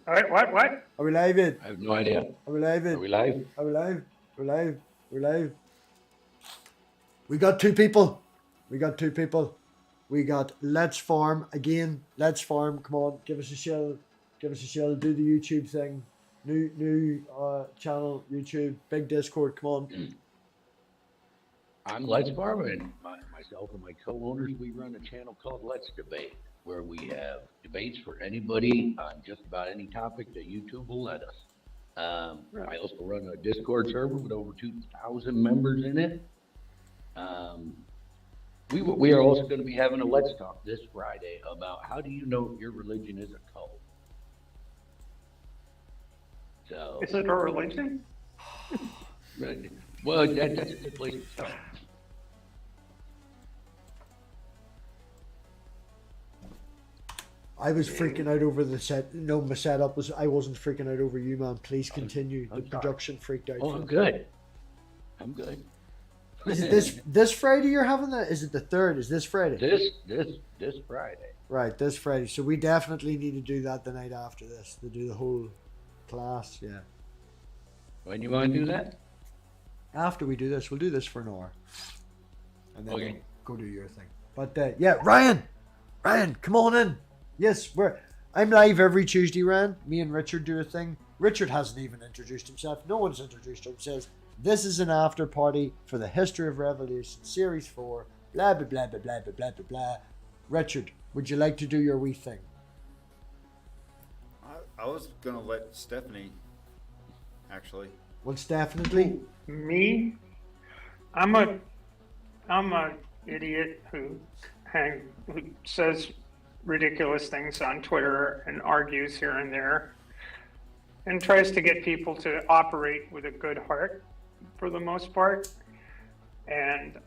All right, what? Are we live in? I have no idea. Are we live in? Are we live? Are we live? We're live. We're live. We got two people. We got Let's Farm again. Let's Farm. Come on, give us a shell. Give us a shell. Do the YouTube thing. New channel, YouTube, big Discord. Come on. I'm Let's Farm, and myself and my co-owners, we run a channel called Let's Debate, where we have debates for anybody on just about any topic that YouTube will let us. I also run a Discord server with over 2,000 members in it. We are also going to be having a Let's Talk this Friday about how do you know if your religion is a cult. So, Is it a religion? well, that's a good place to start. I was freaking out over the set. No, my setup was. I wasn't freaking out over you, man. Please continue. The production freaked out. Oh, I'm good. I'm good. Is it this Friday you're having that? Is it the 3rd? Is this Friday? This Friday. Right, this Friday. So we definitely need to do that the night after this. To do the whole class, yeah. When you want to do that? After we do this, we'll do this for an hour. And then Okay. go do your thing. But yeah, Ryan, come on in. Yes, I'm live every Tuesday, Ryan. Me and Richard do a thing. Richard hasn't even introduced himself. No one's introduced himself. This is an after party for the History of Revolution, Series 4, blah, blah, blah, blah, blah, blah, blah, blah, blah. Richard, would you like to do your wee thing? I was going to let Stephanie, actually. Well, definitely. Me? I'm a idiot who says ridiculous things on Twitter and argues here and there and tries to get people to operate with a good heart for the most part. And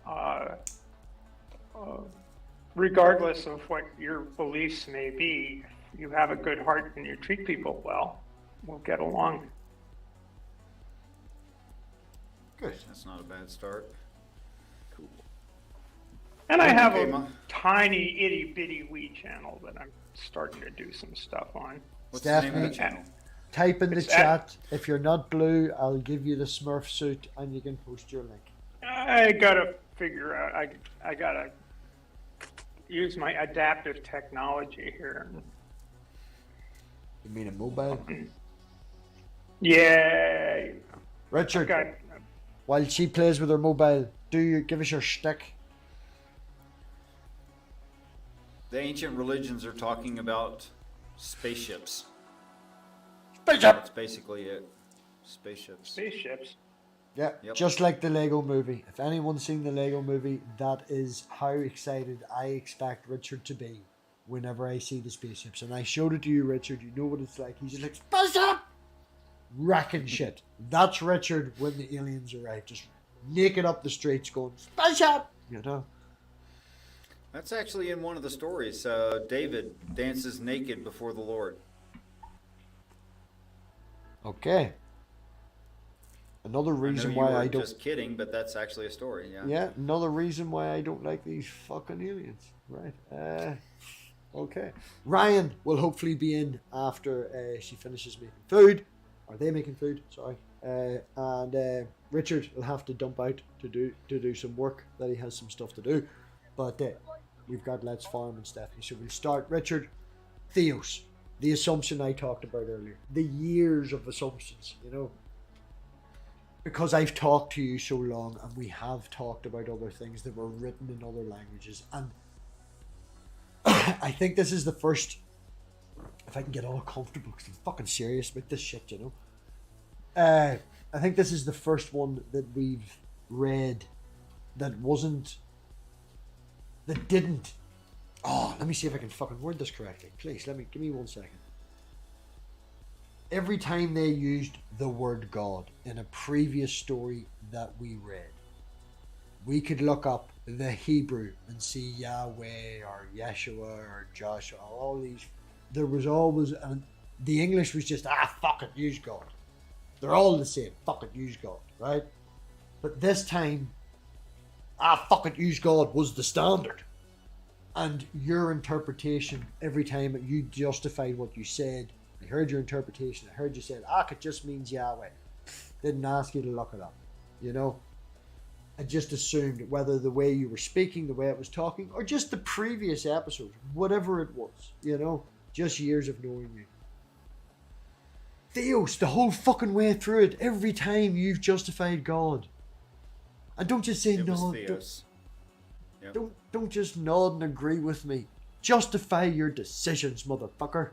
regardless of what your beliefs may be, if you have a good heart and you treat people well, we'll get along. Good. That's not a bad start. Cool. And I have Okay, a tiny itty bitty wee channel that I'm starting to do some stuff on. What's the name of the Stephanie, channel? type in the It's chat. If you're not blue, I'll give you the Smurf suit and you can post your link. I gotta figure out. I gotta use my adaptive technology here. You mean a mobile? Yeah. Richard, Okay. while she plays with her mobile, give us your shtick. The ancient religions are talking about spaceships. Spaceship! That's basically it. Spaceships. Spaceships. Yeah, Yep. just like the Lego movie. If anyone's seen the Lego movie, that is how excited I expect Richard to be whenever I see the spaceships. And I showed it to you, Richard. You know what it's like. He's just like, spaceship! Wrecking shit. That's Richard when the aliens arrive. Just naked up the streets going, spaceship! You know? That's actually in one of the stories. David dances naked before the Lord. Okay. Another reason why I don't... Just kidding, but that's actually a story, yeah. Yeah, another reason why I don't like these fucking aliens. Right. Okay. Ryan will hopefully be in after she finishes making food. Are they making food? Sorry. And Richard will have to dump out to do some work that he has some stuff to do. But we've got Let's Farm and Stephanie. So we'll start. Richard, Theos. The assumption I talked about earlier. The years of assumptions, you know. Because I've talked to you so long and we have talked about other things that were written in other languages. And I think this is the first, if I can get all comfortable, because I'm fucking serious about this shit, you know. I think this is the first one that we've read that didn't. Oh, let me see if I can fucking word this correctly. Please, give me 1 second. Every time they used the word God in a previous story that we read, we could look up the Hebrew and see Yahweh or Yeshua or Joshua, all these. There was always, the English was just, fucking use God. They're all the same, fucking use God, right? But this time, fucking use God was the standard. And your interpretation, every time you justified what you said, I heard your interpretation. I heard you said, it just means Yahweh. Didn't ask you to look it up. You know? I just assumed whether the way you were speaking, the way it was talking, or just the previous episode, whatever it was, you know? Just years of knowing you. Theos, the whole fucking way through it, every time you've justified God. And don't just say It was no. Theos. Yep. Don't just nod and agree with me. Justify your decisions, motherfucker.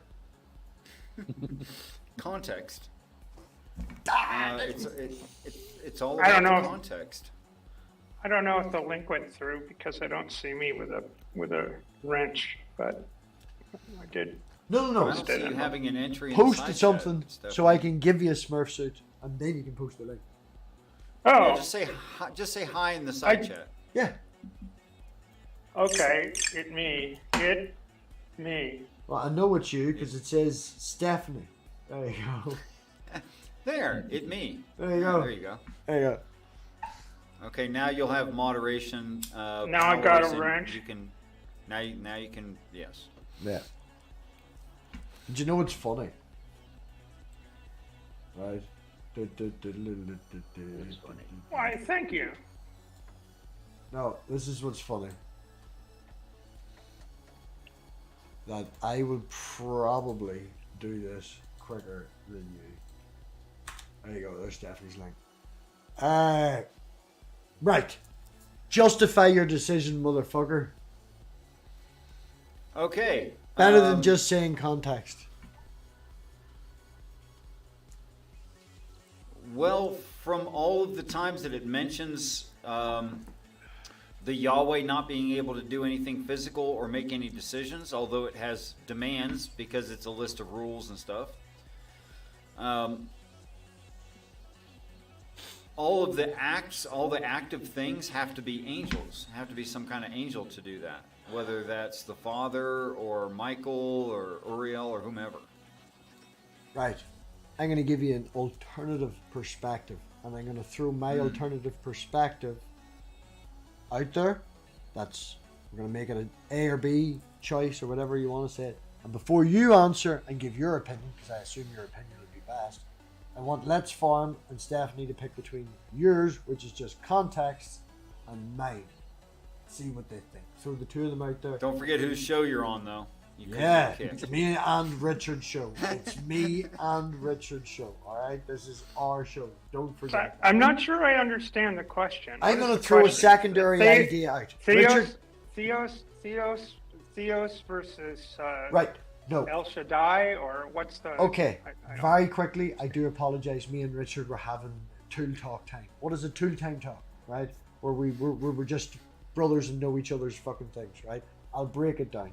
Context. Ah, It's all I about don't know. the context. I don't know if the link went through because I don't see me with a wrench, but I did. No. I don't see you having an entry in the Post side something chat, Stephanie. so I can give you a Smurf suit, and then you can post the link. Oh, Yeah, just say hi in the side chat. Yeah. okay. It me. Well, I know it's you because it says Stephanie. There you go. There, me. There you Yeah, go. There you go. There you go. Okay, now you'll have moderation. Now I got a powers, and wrench. You can. Now you can. Yes. Yeah. Do you know what's funny? Right. Why? Thank you. No, this is what's funny. That I would probably do this quicker than you. There you go, there's Stephanie's link. Right. Justify your decision, motherfucker. Okay. Better than just saying context. Well, from all of the times that it mentions the Yahweh not being able to do anything physical or make any decisions, although it has demands because it's a list of rules and stuff. All of the acts, all the active things have to be angels, have to be some kind of angel to do that, whether that's the Father or Michael or Uriel or whomever. Right. I'm going to give you an alternative perspective, and I'm going to throw my alternative perspective out there. We're going to make it an A or B choice or whatever you want to say it. And before you answer and give your opinion, because I assume your opinion would be best, I want Let's Farm and Stephanie to pick between yours, which is just context, and mine. See what they think. Throw the two of them out there. Don't forget whose show you're on, though. You could Yeah, be kicked. it's me and Richard's show. It's me and Richard's show. All right, this is our show. Don't forget. that. I'm not sure I understand the question. I'm What going is to the throw a question? secondary The- idea out. Richard, Theos versus right? No. El Shaddai, or what's the? Okay. I don't- Very quickly, I do apologize. Me and Richard were having tool talk time. What is a tool time talk? Right? Where we're just brothers and know each other's fucking things. Right? I'll break it down.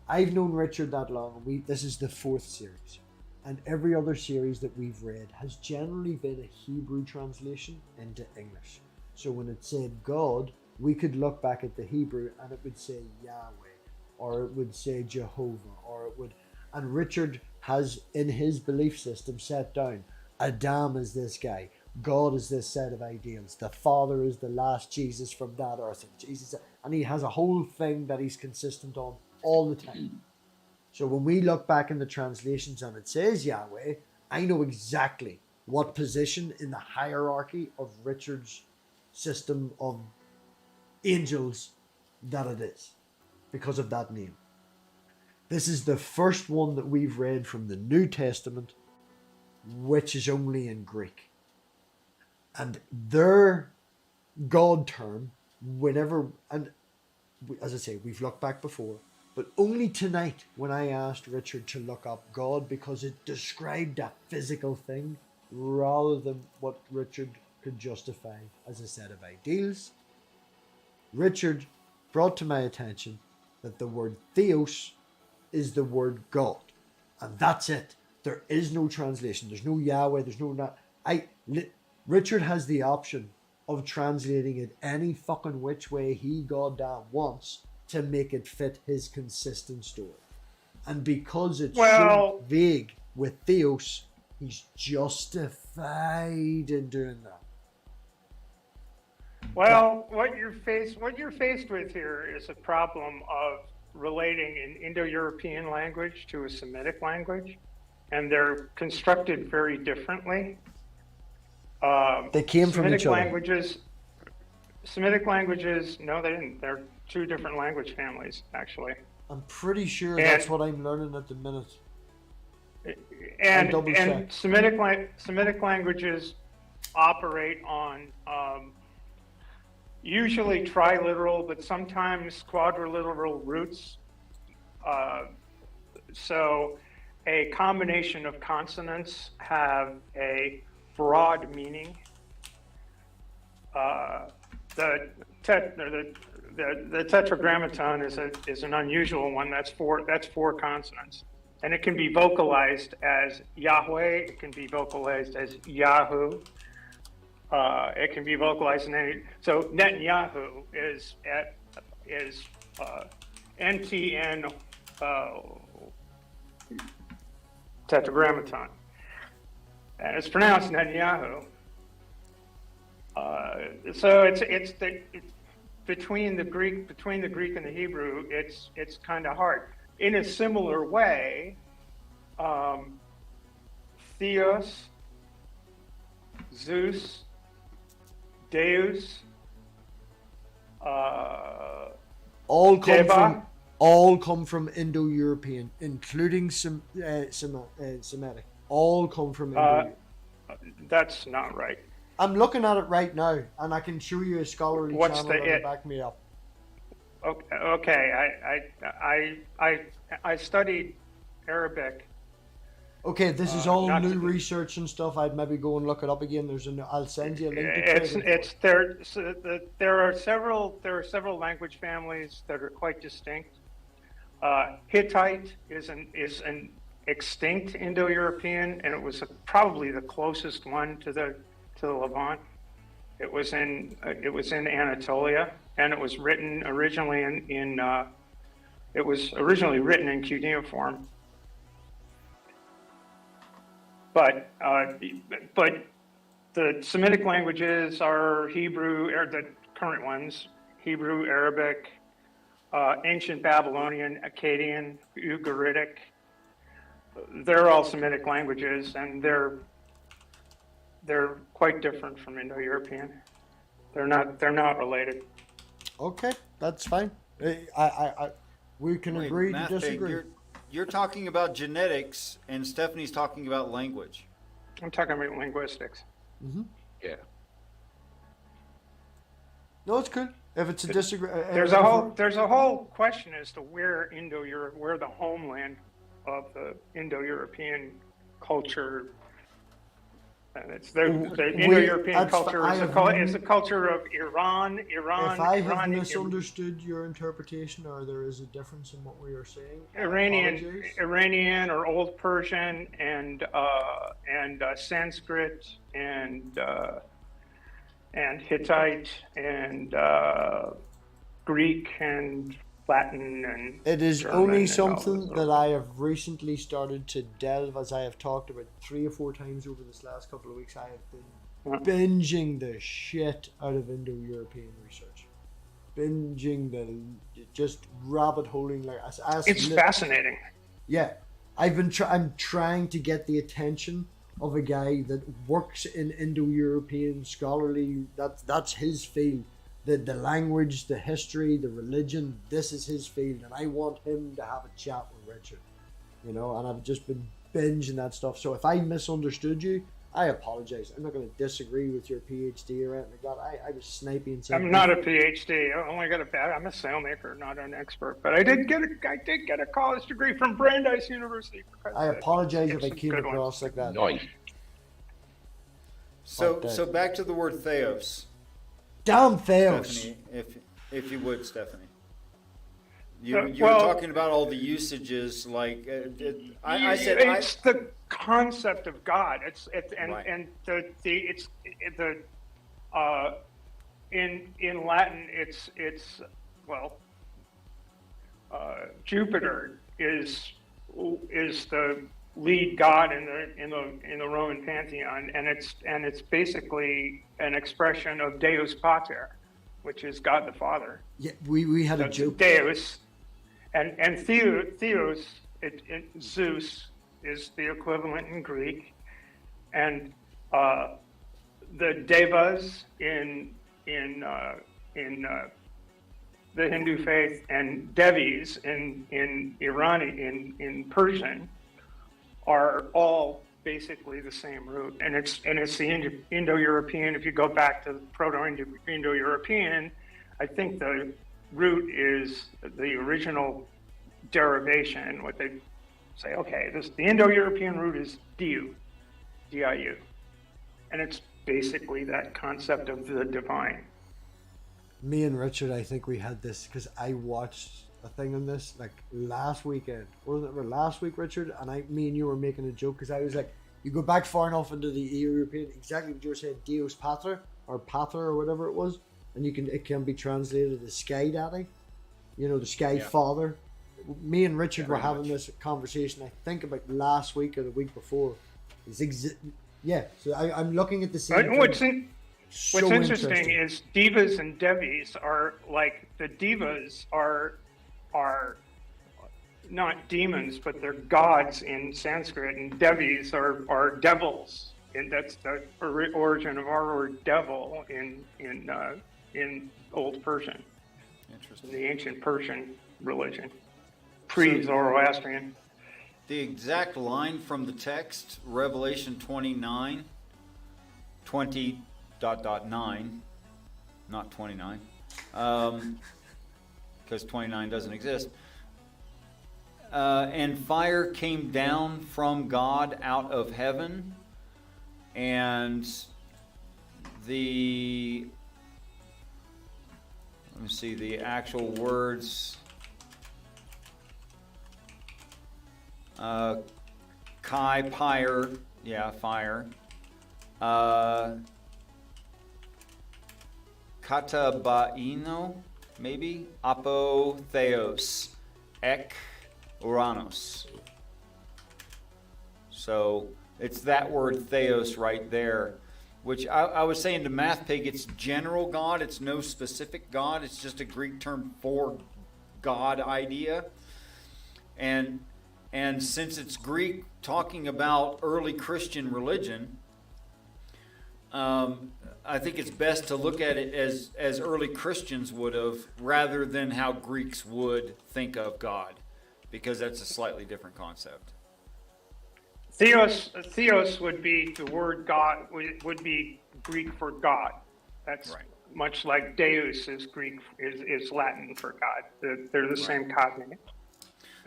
I've known Richard that long, and this is the 4th series. And every other series that we've read has generally been a Hebrew translation into English. So when it said God, we could look back at the Hebrew and it would say Yahweh, or it would say Jehovah, or it would... And Richard has, in his belief system, set down, Adam is this guy, God is this set of ideals, the Father is the last Jesus from that earth, and he has a whole thing that he's consistent on all the time. So when we look back in the translations and it says Yahweh, I know exactly what position in the hierarchy of Richard's system of angels that it is, because of that name. This is the first one that we've read from the New Testament, which is only in Greek. And their God term, whenever, and as I say, we've looked back before, but only tonight when I asked Richard to look up God because it described a physical thing rather than what Richard could justify as a set of ideals, Richard brought to my attention that the word theos is the word God. And that's it. There is no translation. There's no Yahweh. There's no... Richard has the option of translating it any fucking which way he goddamn wants to make it fit his consistent story. And because it's so vague with Theos, he's justified in doing that. Well, what you're faced with here is a problem of relating an Indo-European language to a Semitic language. and they're constructed very differently. They came from each other. Semitic languages, no, they didn't. They're two different language families, actually. I'm pretty sure And- that's what I'm learning at the minute. And, double check. Semitic languages operate on usually triliteral, but sometimes quadriliteral roots. So a combination of consonants have a broad meaning. The tetragrammaton is an unusual one. That's four consonants, and it can be vocalized as Yahweh. It can be vocalized as Yahoo. It can be vocalized in any. So Netanyahu is NTN tetragrammaton, and it's pronounced Netanyahu. So it's between the Greek and the Hebrew, it's kind of hard. In a similar way, Theos, Zeus, Deus, All Deva. come from Indo-European, including Semitic. All come from Indo. That's not right. I'm looking at it right now, and I can show you a scholarly What's channel the that'll it? back me up. Okay, I studied Arabic. Okay, this is all not new to- research and stuff. I'd maybe go and look it up again. I'll send you a link. There are several language families that are quite distinct. Hittite is an extinct Indo-European, and it was probably the closest one to the Levant. It was in Anatolia, and it was written originally in cuneiform. But the Semitic languages are Hebrew, or the current ones, Hebrew, Arabic, ancient Babylonian, Akkadian, Ugaritic. They're all Semitic languages, and they're quite different from Indo-European. They're not related. Okay, that's fine. We can Wait, agree to MathPig, disagree. You're talking about genetics, and Stephanie's talking about language. I'm talking about linguistics. Yeah. No, it's good. If it's a disagree, There's a whole question as to where the homeland of the Indo-European culture. And it's the Indo-European culture is the culture of Iran. If I have Iran, misunderstood your interpretation, or there is a difference in what we are saying, I apologize. Iranian or Old Persian and Sanskrit and Hittite and Greek and Latin and It is German only and all something those. that I have recently started to delve, as I have talked about 3 or 4 times over this last couple of weeks. I have been binging the shit out of Indo-European research. Just rabbit holing like It's fascinating. Yeah, I'm trying to get the attention of a guy that works in Indo-European scholarly. That's his field. The language, the history, the religion. This is his field, and I want him to have a chat with Richard. And I've just been binging that stuff. So if I misunderstood you, I apologize. I'm not going to disagree with your PhD or anything like that. I was sniping. I'm not a PhD. I'm a sailmaker, not an expert. But I did get a college degree from Brandeis University. I apologize if I It's a came good one. across like that. Nice. So back to the word theos, Damn Theos. Stephanie, if you would, Stephanie. You Well- were talking about all the usages, like I said. It's the concept of God. Right. In Latin Jupiter is the lead god in the Roman pantheon, and it's basically an expression of Deus Pater, which is God the Father. Yeah, we had a That's joke. Deus, and Theos, Zeus is the equivalent in Greek, and the devas in the Hindu faith and devis in Irani in Persian are all basically the same root, and it's the Indo-European. If you go back to Proto-Indo-European, I think the root is the original derivation. What they say, okay, the Indo-European root is diu, D-I-U, and it's basically that concept of the divine. Me and Richard, I think we had this because I watched a thing on this like last weekend. Wasn't it last week, Richard? And me and you were making a joke because I was like, you go back far enough into the European, exactly what you were saying, Deus Pater or Pater or whatever it was, and it can be translated as Sky Daddy, you know, the Sky Father. Me and Richard were having this conversation, I think about last week or the week before. So I'm looking at the same. What's interesting is divas and devis are like, the divas are not demons, but they're gods in Sanskrit, and devis are devils, and that's the origin of our word devil in Old Persian. Interesting. The ancient Persian religion, pre-Zoroastrian. The exact line from the text, Revelation 29, 20.9, not 29, because 29 doesn't exist. And fire came down from God out of heaven, and the actual words. Kai pyre, fire. Katabaino, maybe. Apotheos, ek Uranos. So it's that word theos right there, which I was saying to MathPig, it's general God, it's no specific God, it's just a Greek term for God idea. And since it's Greek talking about early Christian religion, I think it's best to look at it as early Christians would have, rather than how Greeks would think of God, because that's a slightly different concept. Theos would be the word God, would be Greek for God. That's right. Much like Deus is Greek, is Latin for God. They're the same cognate.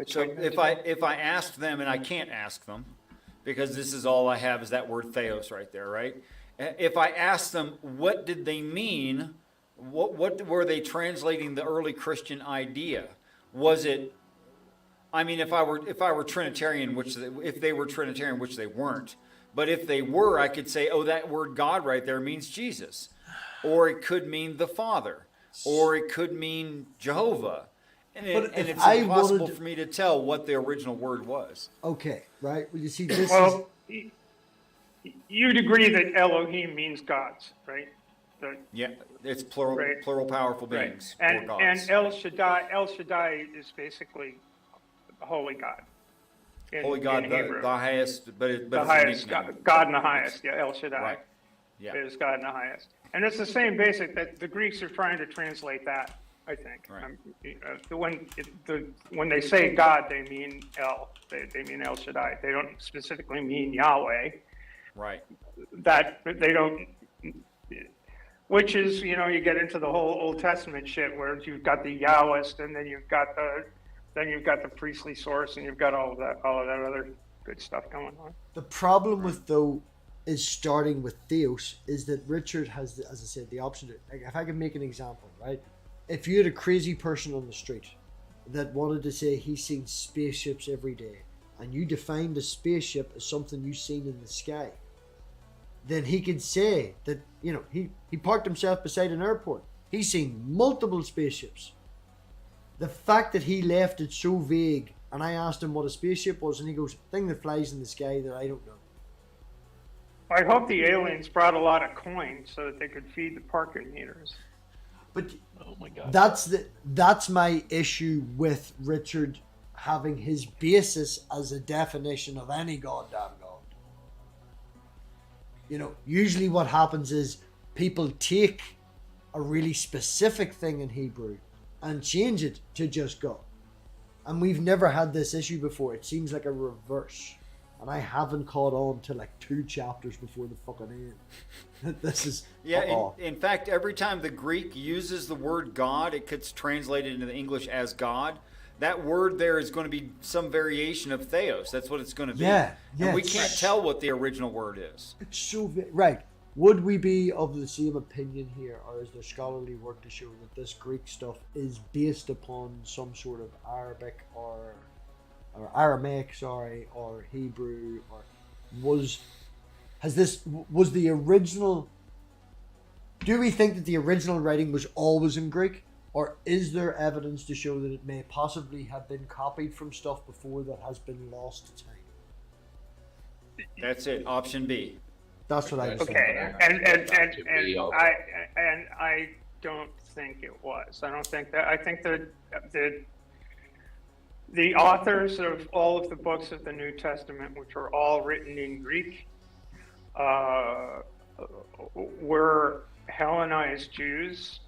So if I asked them, and I can't ask them, because this is all I have is that word theos right there, right? If I asked them, what did they mean? What were they translating the early Christian idea? Was it? I mean, if I were Trinitarian, if they were Trinitarian, which they weren't, but if they were, I could say, oh, that word God right there means Jesus, or it could mean the Father, or it could mean Jehovah. And it's impossible for me to tell what the original word was. Okay, right. Well, you see, this you'd agree that Elohim means gods, right? It's plural, right. Plural powerful beings. Right. Or gods. And El Shaddai is basically holy God. Holy God, the highest, but the highest God in the highest. Yeah, El Shaddai. Right. Yeah. Is God in the highest, and it's the same basic that the Greeks are trying to translate that. I think. Right. When they say God, they mean they mean El Shaddai. They don't specifically mean Yahweh. Right. That they don't. Which is, you get into the whole Old Testament shit where you've got the Yahwist, and then you've got the priestly source, and you've got all of that other good stuff going on. The problem with is starting with Theos is that Richard has, as I said, the option to, like, if I can make an example, right? If you had a crazy person on the street that wanted to say he's seen spaceships every day, and you defined a spaceship as something you've seen in the sky, then he could say that, he parked himself beside an airport. He's seen multiple spaceships. The fact that he left it so vague, and I asked him what a spaceship was, and he goes, thing that flies in the sky that I don't know. I hope the aliens brought a lot of coins so that they could feed the parking meters. But oh my God, that's my issue with Richard having his basis as a definition of any goddamn God. You know, usually what happens is people take a really specific thing in Hebrew and change it to just God. And we've never had this issue before. It seems like a reverse. And I haven't caught on to like 2 chapters before the fucking end. This is... Yeah, in fact, every time the Greek uses the word God, it gets translated into the English as God. That word there is going to be some variation of theos. That's what it's going to be. Yeah, and we can't tell what the original word is. It's so... Right. Would we be of the same opinion here, or is there scholarly work to show that this Greek stuff is based upon some sort of Arabic or Aramaic, or Hebrew, or was the original? Do we think that the original writing was always in Greek, or is there evidence to show that it may possibly have been copied from stuff before that has been lost to time? That's it. Option B. That's what I was saying. Okay, and I don't think it was. I don't think that. I think that the authors of all of the books of the New Testament, which are all written in Greek, were Hellenized Jews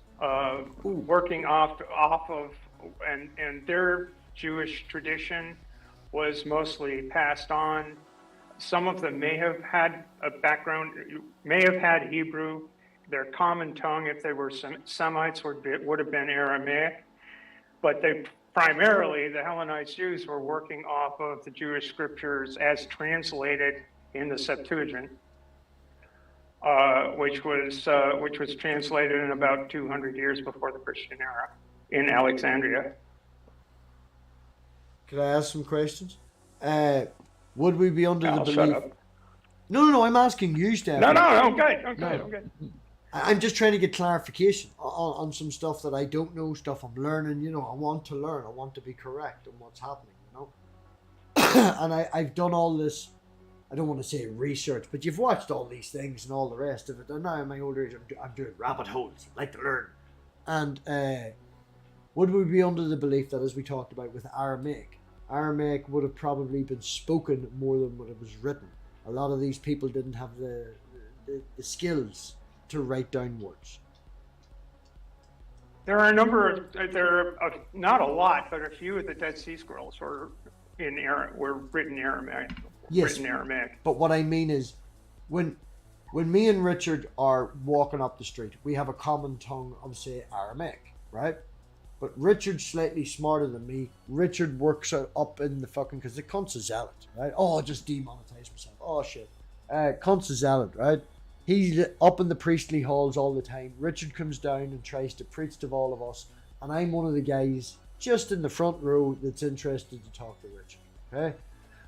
working off of, and their Jewish tradition was mostly passed on. Some of them may have had a background, may have had Hebrew. Their common tongue, if they were Semites, would have been Aramaic. But they primarily, the Hellenized Jews were working off of the Jewish scriptures as translated in the Septuagint, which was translated in about 200 years before the Christian era in Alexandria. Could I ask some questions? Would we be under the I'll belief? shut up. No, I'm asking you, Steph. No, I'm good. I'm good. I'm just trying to get clarification on some stuff that I don't know, stuff I'm learning. You know, I want to learn. I want to be correct on what's happening, you know. And I've done all this, I don't want to say research, but you've watched all these things and all the rest of it. And now in my older age, I'm doing rabbit holes. I like to learn. And would we be under the belief that, as we talked about with Aramaic would have probably been spoken more than what it was written. A lot of these people didn't have the skills to write down words. There are not a lot, but a few of the Dead Sea Scrolls were written Aramaic. Yes, written Aramaic. But what I mean is, when me and Richard are walking up the street, we have a common tongue of, say, Aramaic, right? But Richard's slightly smarter than me. Richard works up in the fucking, because the cunt's a zealot, right? Oh, I just demonetized myself. Oh, shit. Cunt's a zealot, right? He's up in the priestly halls all the time. Richard comes down and tries to preach to all of us. And I'm one of the guys just in the front row that's interested to talk to Richard, okay?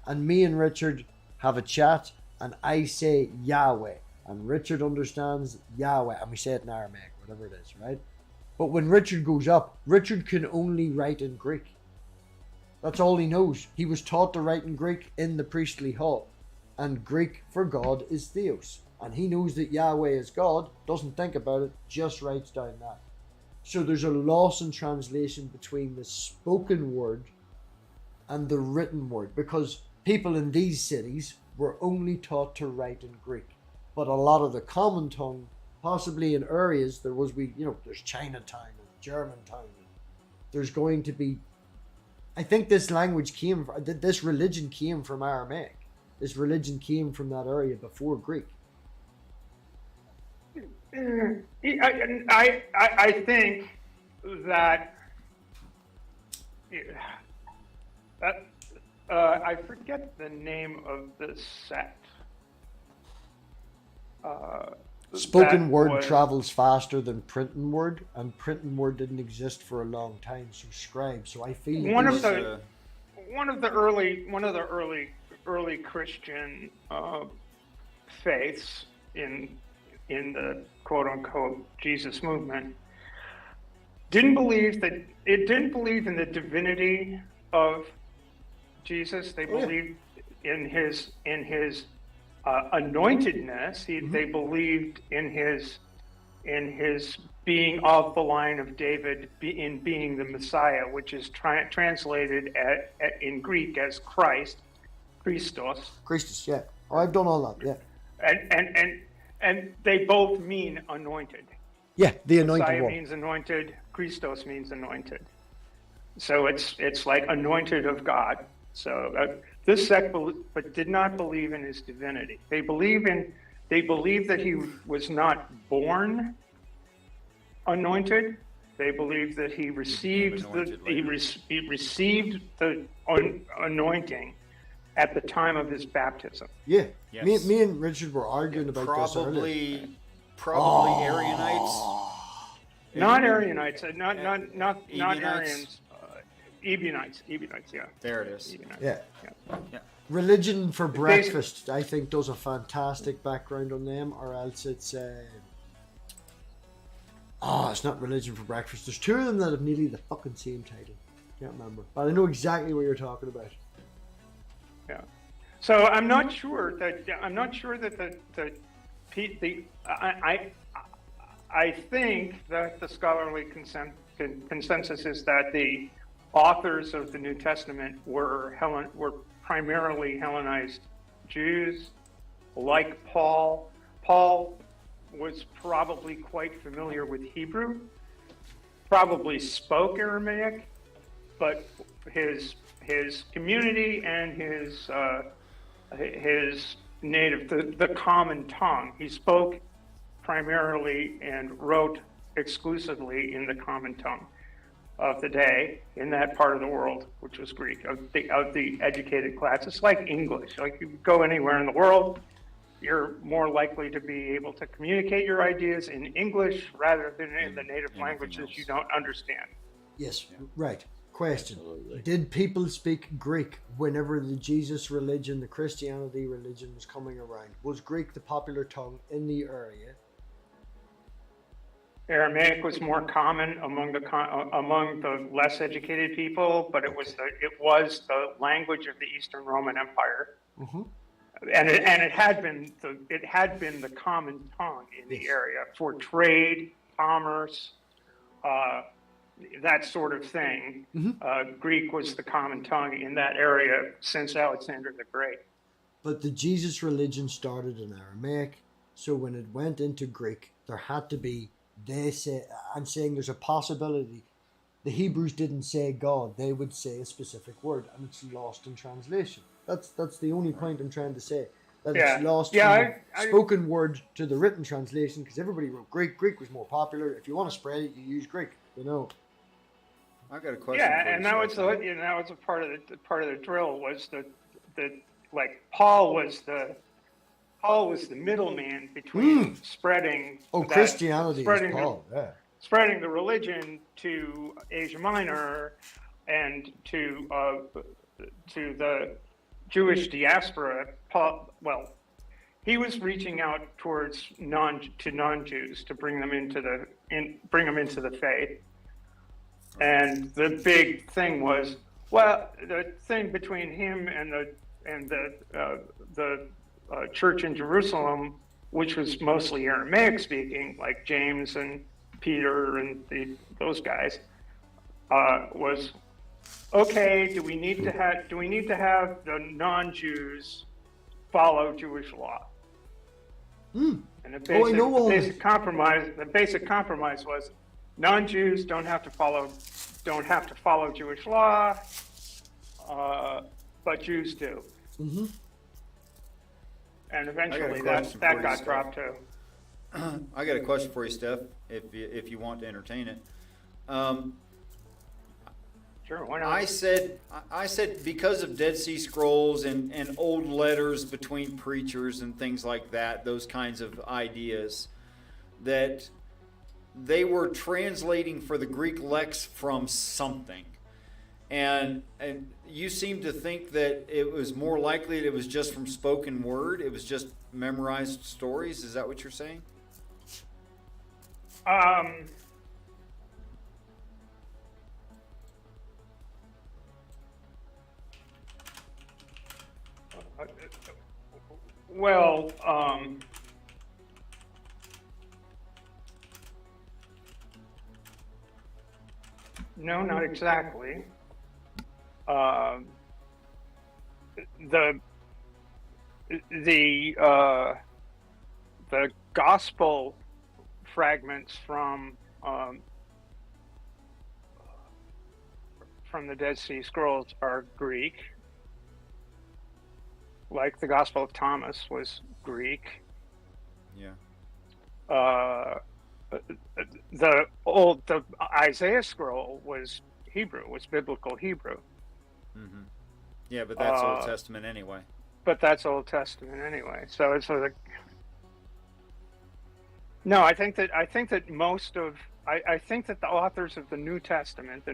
And me and Richard have a chat, and I say Yahweh. And Richard understands Yahweh. And we say it in Aramaic, whatever it is, right? But when Richard goes up, Richard can only write in Greek. That's all he knows. He was taught to write in Greek in the priestly hall. And Greek for God is Theos. And he knows that Yahweh is God, doesn't think about it, just writes down that. So there's a loss in translation between the spoken word and the written word. Because people in these cities were only taught to write in Greek. But a lot of the common tongue, possibly in areas, there's Chinatown and Germantown. There's going to be, I think this religion came from Aramaic. This religion came from that area before Greek. I think that I forget the name of the sect. Spoken word travels faster than printed word, and printed word didn't exist for a long time. So scribe. So I feel one of the early Christian faiths in the quote unquote Jesus movement didn't believe in the divinity of Jesus. They believed in his anointedness. They believed in his being of the line of David, in being the Messiah, which is translated in Greek as Christ, Christos. Christus, yeah. Oh, I've done all that, yeah. And they both mean anointed. Yeah, the anointed Messiah one. means anointed, Christos means anointed. So it's like anointed of God. So this sect but did not believe in his divinity. They believe that he was not born anointed. They believe that he received the anointing at the time of his baptism. Yeah. Yes. Me and Richard were arguing about this earlier. Probably Aryanites. Not Aryanites, not Ebionites? Aryans. Ebionites, yeah. There it is. Ebionites. Yeah. Yeah. Religion for Breakfast, I think, does a fantastic background on them, or else it's it's not Religion for Breakfast. There's two of them that have nearly the fucking same title. Can't remember, but I know exactly what you're talking about. Yeah. So I'm not sure that I think that the scholarly consensus is that the authors of the New Testament were primarily Hellenized Jews, like Paul. Paul was probably quite familiar with Hebrew, probably spoke Aramaic, but his community and his native, the common tongue, he spoke primarily and wrote exclusively in the common tongue of the day in that part of the world, which was Greek, of the educated class. It's like English. Like, you go anywhere in the world, you're more likely to be able to communicate your ideas in English rather than in the native languages you don't understand. Yes, right. Question. Absolutely. Did people speak Greek whenever the Jesus religion, the Christianity religion was coming around? Was Greek the popular tongue in the area? Aramaic was more common among the less educated people, but it was the language of the Eastern Roman Empire, and it had been the common tongue in the area for trade, commerce, that sort of thing. Greek was the common tongue in that area since Alexander the Great. But the Jesus religion started in Aramaic, so when it went into Greek, there had to be. I'm saying there's a possibility. The Hebrews didn't say God; they would say a specific word, and it's lost in translation. That's the only point I'm trying to say. That it's lost from the spoken word to the written translation, because everybody wrote Greek. Greek was more popular. If you want to spread it, you use Greek. You know. I got a question. Yeah, and that was a part of the drill was that like Paul was the middleman between spreading Christianity is Paul, spreading the religion to Asia Minor and to the Jewish diaspora. He was reaching out towards non-Jews to bring them into the faith. And the big thing was, the thing between him and the church in Jerusalem, which was mostly Aramaic speaking, like James and Peter and those guys, was okay. Do we need to have the non-Jews follow Jewish law? And the basic compromise was non-Jews don't have to follow Jewish law, but Jews do. And eventually that got dropped too. I got a question for you, Steph, if you want to entertain it. Sure, why not? I said because of Dead Sea Scrolls and old letters between preachers and things like that, those kinds of ideas, that they were translating for the Greek lex from something. And you seem to think that it was more likely that it was just from spoken word, it was just memorized stories. Is that what you're saying? No, not exactly. The the gospel fragments from the Dead Sea Scrolls are Greek, like the Gospel of Thomas was Greek. Yeah. The Isaiah scroll was Hebrew, was biblical Hebrew. Mm-hmm. Yeah, but that's Old Testament anyway. But that's Old Testament anyway. So it's like, no, I think that most of I think that the authors of the New Testament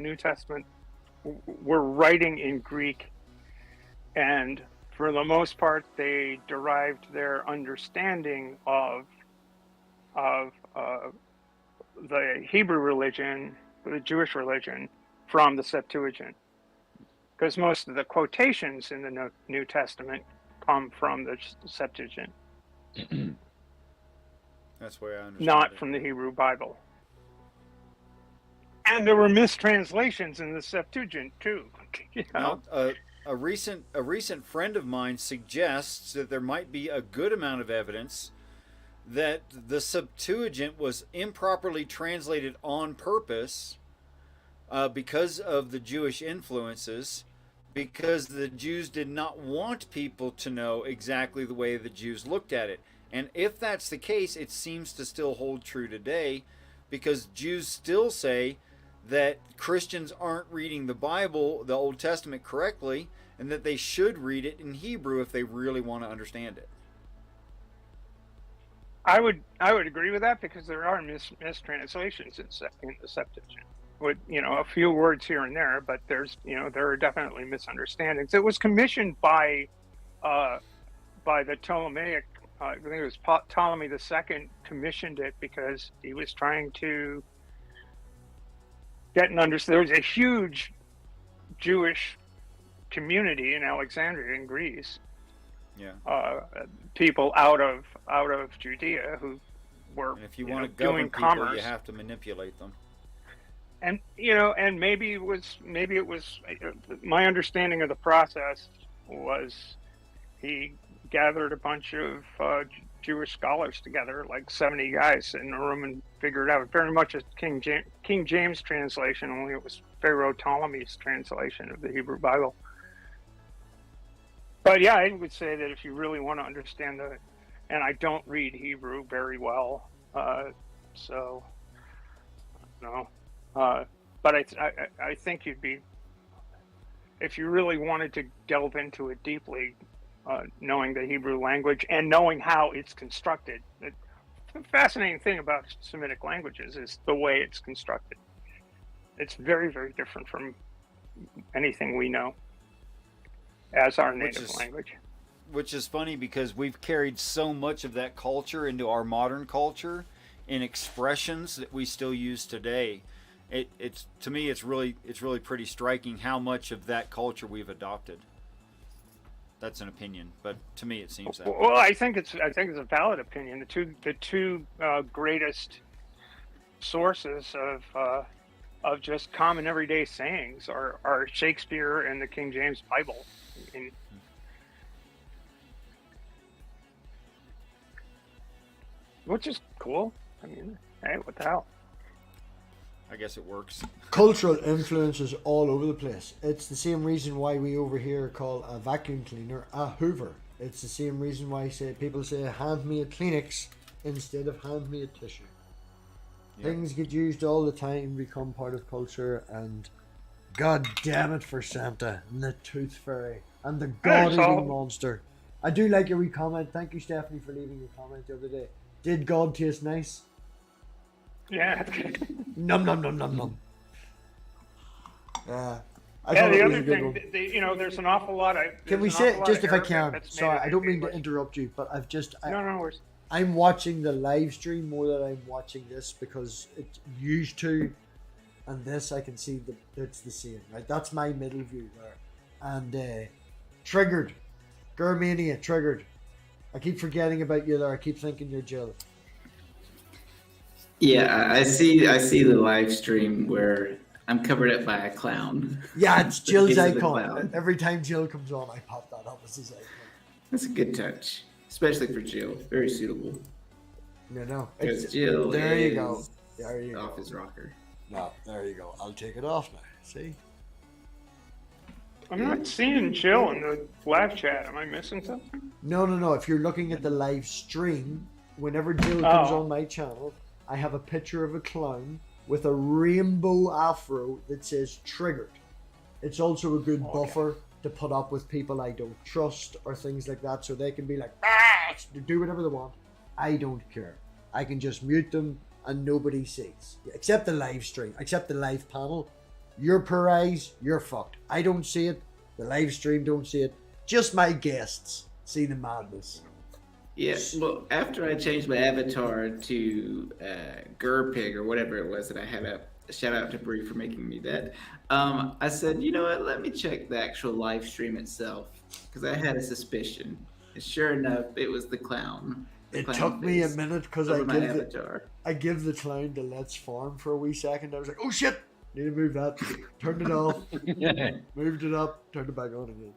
were writing in Greek, and for the most part, they derived their understanding of the Hebrew religion, the Jewish religion, from the Septuagint, because most of the quotations in the New Testament come from the Septuagint. That's the way I understand Not it. from the Hebrew Bible. And there were mistranslations in the Septuagint too. You know? Now, a recent friend of mine suggests that there might be a good amount of evidence that the Septuagint was improperly translated on purpose because of the Jewish influences, because the Jews did not want people to know exactly the way the Jews looked at it. And if that's the case, it seems to still hold true today, because Jews still say that Christians aren't reading the Bible, the Old Testament, correctly, and that they should read it in Hebrew if they really want to understand it. I would agree with that, because there are mistranslations in the Septuagint, with a few words here and there, but there are definitely misunderstandings. It was commissioned by the Ptolemaic. I think it was Ptolemy II commissioned it because he was trying to get an understanding. There was a huge Jewish community in Alexandria in Greece. Yeah. People out of Judea who were, and if you want to doing govern people, commerce. you have to manipulate them. And and maybe it was my understanding of the process was he gathered a bunch of Jewish scholars together, like 70 guys in a room, and figured out very much a King James translation, only it was Pharaoh Ptolemy's translation of the Hebrew Bible. But yeah, I would say that if you really want to understand and I don't read Hebrew very well, so no. But I think if you really wanted to delve into it deeply, knowing the Hebrew language and knowing how it's constructed. The fascinating thing about Semitic languages is the way it's constructed. It's very, very different from anything we know as our native language. Which is funny, because we've carried so much of that culture into our modern culture in expressions that we still use today. It's to me, it's really pretty striking how much of that culture we've adopted. That's an opinion, but to me it seems that way. Well, I think it's a valid opinion. The two greatest sources of just common everyday sayings are Shakespeare and the King James Bible. Which is cool. I mean, hey, what the hell? I guess it works. Cultural influences all over the place. It's the same reason why we over here call a vacuum cleaner a Hoover. It's the same reason why people say hand me a Kleenex instead of hand me a tissue. Yep. Things get used all the time, become part of culture, and god damn it for Santa and the Tooth Fairy and the God-eating monster. I do like your wee comment. Thank you, Stephanie, for leaving your comment the other day. Did God taste nice? Yeah. Num num num num num. The other thing, there's an awful lot. Can we say, just if I can, sorry, I don't mean to interrupt you, but No. I'm watching the live stream more than I'm watching this, because it used to, and this I can see that it's the same, right? That's my middle view there. And triggered. Germania, triggered. I keep forgetting about you there. I keep thinking you're Jill. Yeah, I see the live stream where I'm covered up by a clown. Yeah, it's Jill's Kiss of the icon. clown. Every time Jill comes on, I pop that up as his icon. That's a good touch, especially for Jill. Very suitable. You know, Because Jill there is you go. There you off go. his rocker. No, there you go. I'll take it off now. See? I'm not seeing Jill in the live chat. Am I missing something? No. If you're looking at the live stream, whenever Jill comes Oh. on my channel, I have a picture of a clown with a rainbow afro that says triggered. It's also a good buffer to put up with people I don't trust or things like that, so they can be like, do whatever they want. I don't care. I can just mute them and nobody sees. Except the live stream, except the live panel. Your poor eyes, you're fucked. I don't see it. The live stream don't see it. Just my guests see the madness. Yes. Well, after I changed my avatar to Gerpig or whatever it was that I had up, shout out to Bree for making me that. I said, you know what? Let me check the actual live stream itself because I had a suspicion. And sure enough, it was the clown. The It clown took me a face minute because over my avatar. I give the clown the Let's Farm for a wee second. I was like, oh shit, need to move that. Turned it off, moved it up, turned it back on again.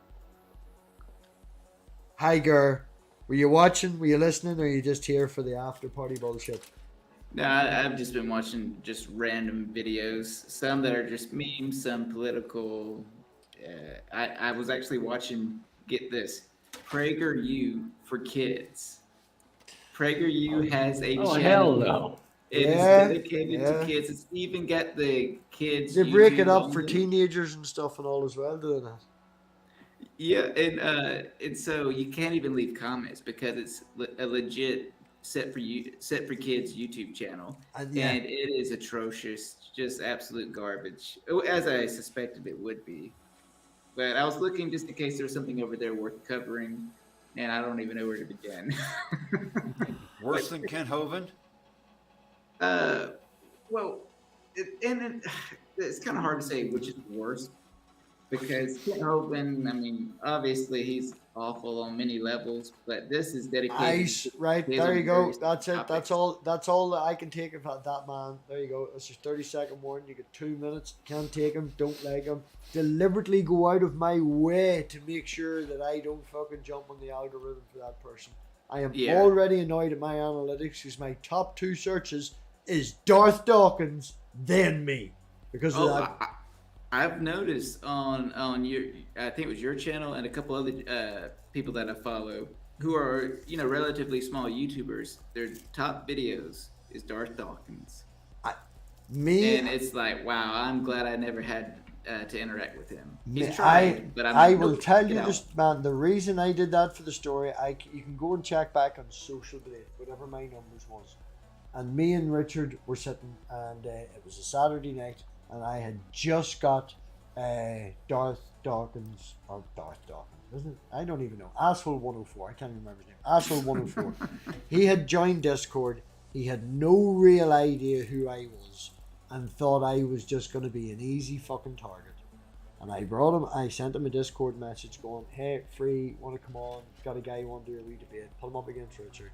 Hi, Gur. Were you watching? Were you listening? Or are you just here for the after party bullshit? No, I've just been watching just random videos. Some that are just memes, some political. I was actually watching, get this, PragerU for kids. PragerU has a Oh, channel. hell no. It is Yeah, dedicated yeah. to kids. It's even got the kids. They break it YouTube up on for it. teenagers and stuff and all as well, do they not? Yeah, and so you can't even leave comments because it's a legit set for kids YouTube channel, And yeah, and it is atrocious, just absolute garbage, as I suspected it would be. But I was looking just in case there was something over there worth covering, and I don't even know where to begin. Worse than Kent Hovind? Well, it's kind of hard to say which is worse because Kent Hovind, I mean, obviously he's awful on many levels, but this is dedicated. ice, right? Based There on you go. various That's it. topics. That's all that I can take about that man. There you go. It's just 30-second warning. You get 2 minutes. Can't take him. Don't like him. Deliberately go out of my way to make sure that I don't fucking jump on the algorithm for that person. I am Yeah. already annoyed at my analytics because my top 2 searches is Darth Dawkins, then me. Because of that. I've noticed on your, I think it was your channel and a couple other people that I follow who are, you know, relatively small YouTubers. Their top videos is Darth Dawkins, Me, and it's like, wow, I'm glad I never had to interact with him. Me- He's tried, but I'm I like, will nope, tell get you out. this, man. The reason I did that for the story, you can go and check back on Social Blade, whatever my numbers was. And me and Richard were sitting, and it was a Saturday night, and I had just got Darth Dawkins, isn't it? I don't even know. Asshole 104. I can't remember his name. Asshole 104. He had joined Discord. He had no real idea who I was, and thought I was just going to be an easy fucking target. And I sent him a Discord message going, hey, free, want to come on, got a guy who want to do a wee debate, put him up against Richard.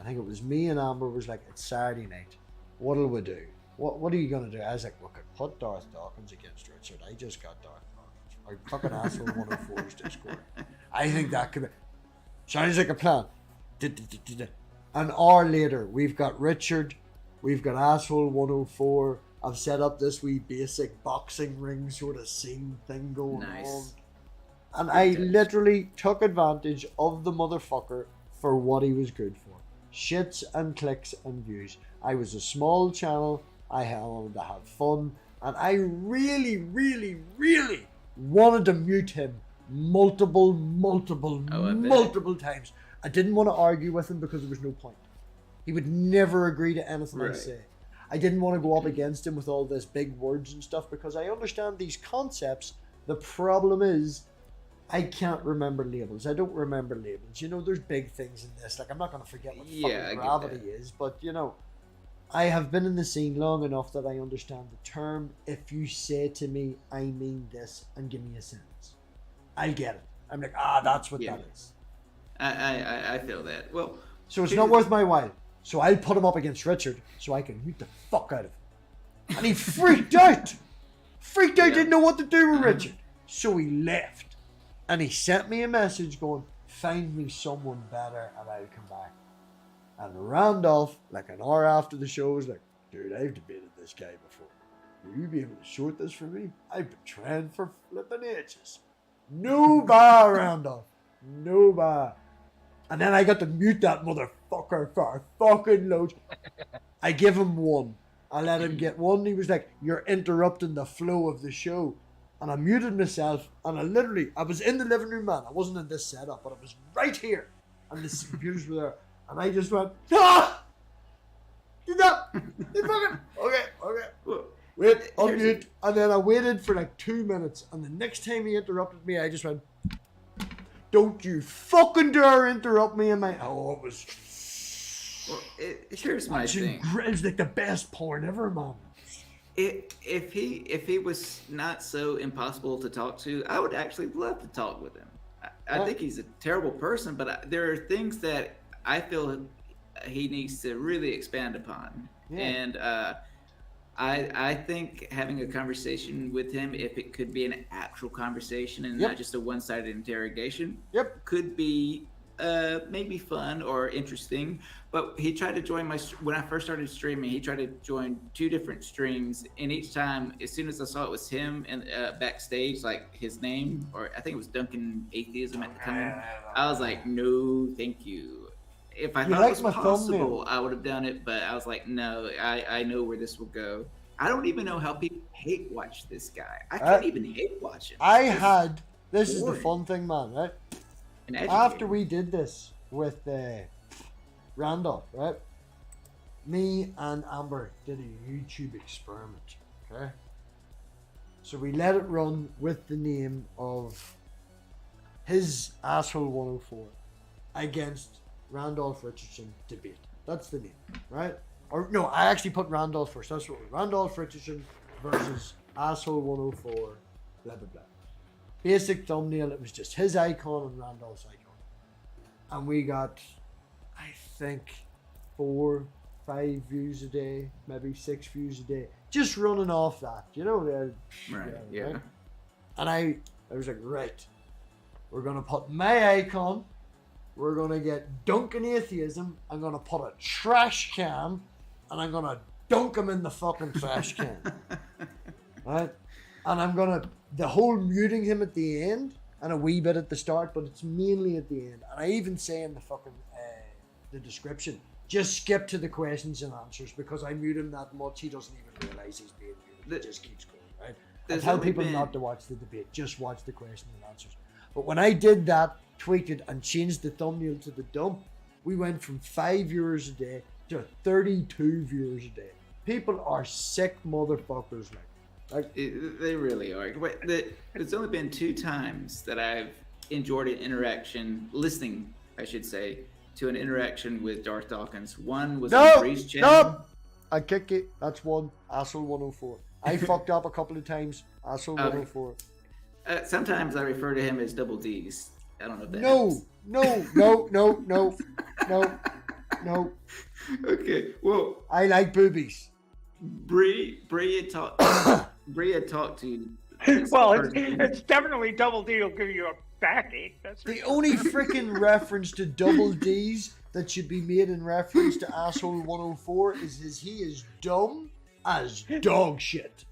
I think it was me and Amber was like, it's Saturday night, what'll we do? What are you going to do? I was like, we could put Darth Dawkins against Richard. I just got Darth Dawkins. Or fucking asshole 104's Discord. I think that could be, sounds like a plan. An hour later, we've got Richard, we've got asshole 104. I've set up this wee basic boxing ring sort of scene thing going Nice. on. And I literally took advantage of the motherfucker for what he was good for. Shits and clicks and views. I was a small channel. I wanted to have fun. And I really, really, really wanted to mute him multiple times. I didn't want to argue with him because there was no point. He would never agree to anything I Right. say. I didn't want to go up against him with all this big words and stuff because I understand these concepts. The problem is I can't remember labels. I don't remember labels. You know, there's big things in this. Like, I'm not going to forget what Yeah, I fucking get gravity is, but, you know, I have been in the scene long enough that I understand the term. If you say to me, I mean this, and give me a sentence, I get it. I'm like, that's what Yeah. that is. I feel that. Well, So it's not worth my while. So I'll put him up against Richard so I can mute the fuck out of him. And he freaked out. freaked out, Yeah. didn't know what to do with Richard. So he left. And he sent me a message going, find me someone better and I'll come back. And Randolph, like an hour after the show, was like, dude, I've debated this guy before. Will you be able to short this for me? I've been trying for flipping ages. No bar, Randolph. No bar. And then I got to mute that motherfucker for fucking loads. I give him one. I let him get one. He was like, you're interrupting the flow of the show. And I muted myself. And I was in the living room, man. I wasn't in this setup, but I was right here. And the computers were there. And I just went, ah! Did that? You fucking, okay. Wait, unmute. And then I waited for like 2 minutes. And the next time he interrupted me, I just went, don't you fucking dare interrupt me in my... Oh, it was... Well, here's my thing. It was like the best porn ever, man. If he was not so impossible to talk to, I would actually love to talk with him. I think he's a terrible person, but there are things that I feel he needs to really expand upon. Yeah. And I think having a conversation with him, if it could be an actual conversation and not just a one-sided interrogation, could be maybe fun or interesting. But he tried to join when I first started streaming, he tried to join 2 different streams, and each time, as soon as I saw it was him and backstage, like his name, or I think it was Duncan Atheism at the time, I was like, no, thank you. If I thought it was possible, I would have done it, but I was like, no, I know where this will go. I don't even know how people hate watch this guy. I can't even hate watch him. This is the fun thing, man, right? After we did this with Randolph, right? Me and Amber did a YouTube experiment, okay? So we let it run with the name of his Asshole 104 against Randolph Richardson debate. That's the name, right? Or no, I actually put Randolph first. That's what Randolph Richardson versus Asshole 104, blah, blah, blah. Basic thumbnail, it was just his icon and Randolph's icon. And we got, I think, 4, 5 views a day, maybe 6 views a day. Just running off that, you know? Right. And I was like, right, we're going to put my icon, we're going to get Duncan Atheism, I'm going to put a trash can, and I'm going to dunk him in the fucking trash can. Right? And I'm going to, the whole muting him at the end, and a wee bit at the start, but it's mainly at the end. And I even say in the fucking, the description, just skip to the questions and answers, because I mute him that much, he doesn't even realize he's being muted. It just keeps going, right? I tell people not to watch the debate, just watch the questions and answers. But when I did that, tweaked it, and changed the thumbnail to the dump, we went from 5 viewers a day to 32 viewers a day. People are sick motherfuckers, like they really are. There's only been 2 times that I've enjoyed an interaction, listening, I should say, to an interaction with Darth Dawkins. One was on Bree's channel. No! I kick it. That's one. Asshole 104. I fucked up a couple of times. Asshole 104. Sometimes I refer to him as Double D's. I don't know if that No. Okay, well, I like boobies. Bree had talked to. Well, it's definitely Double D will give you a backache. That's the only freaking reference to Double D's that should be made in reference to Asshole 104 is he is dumb as dog shit.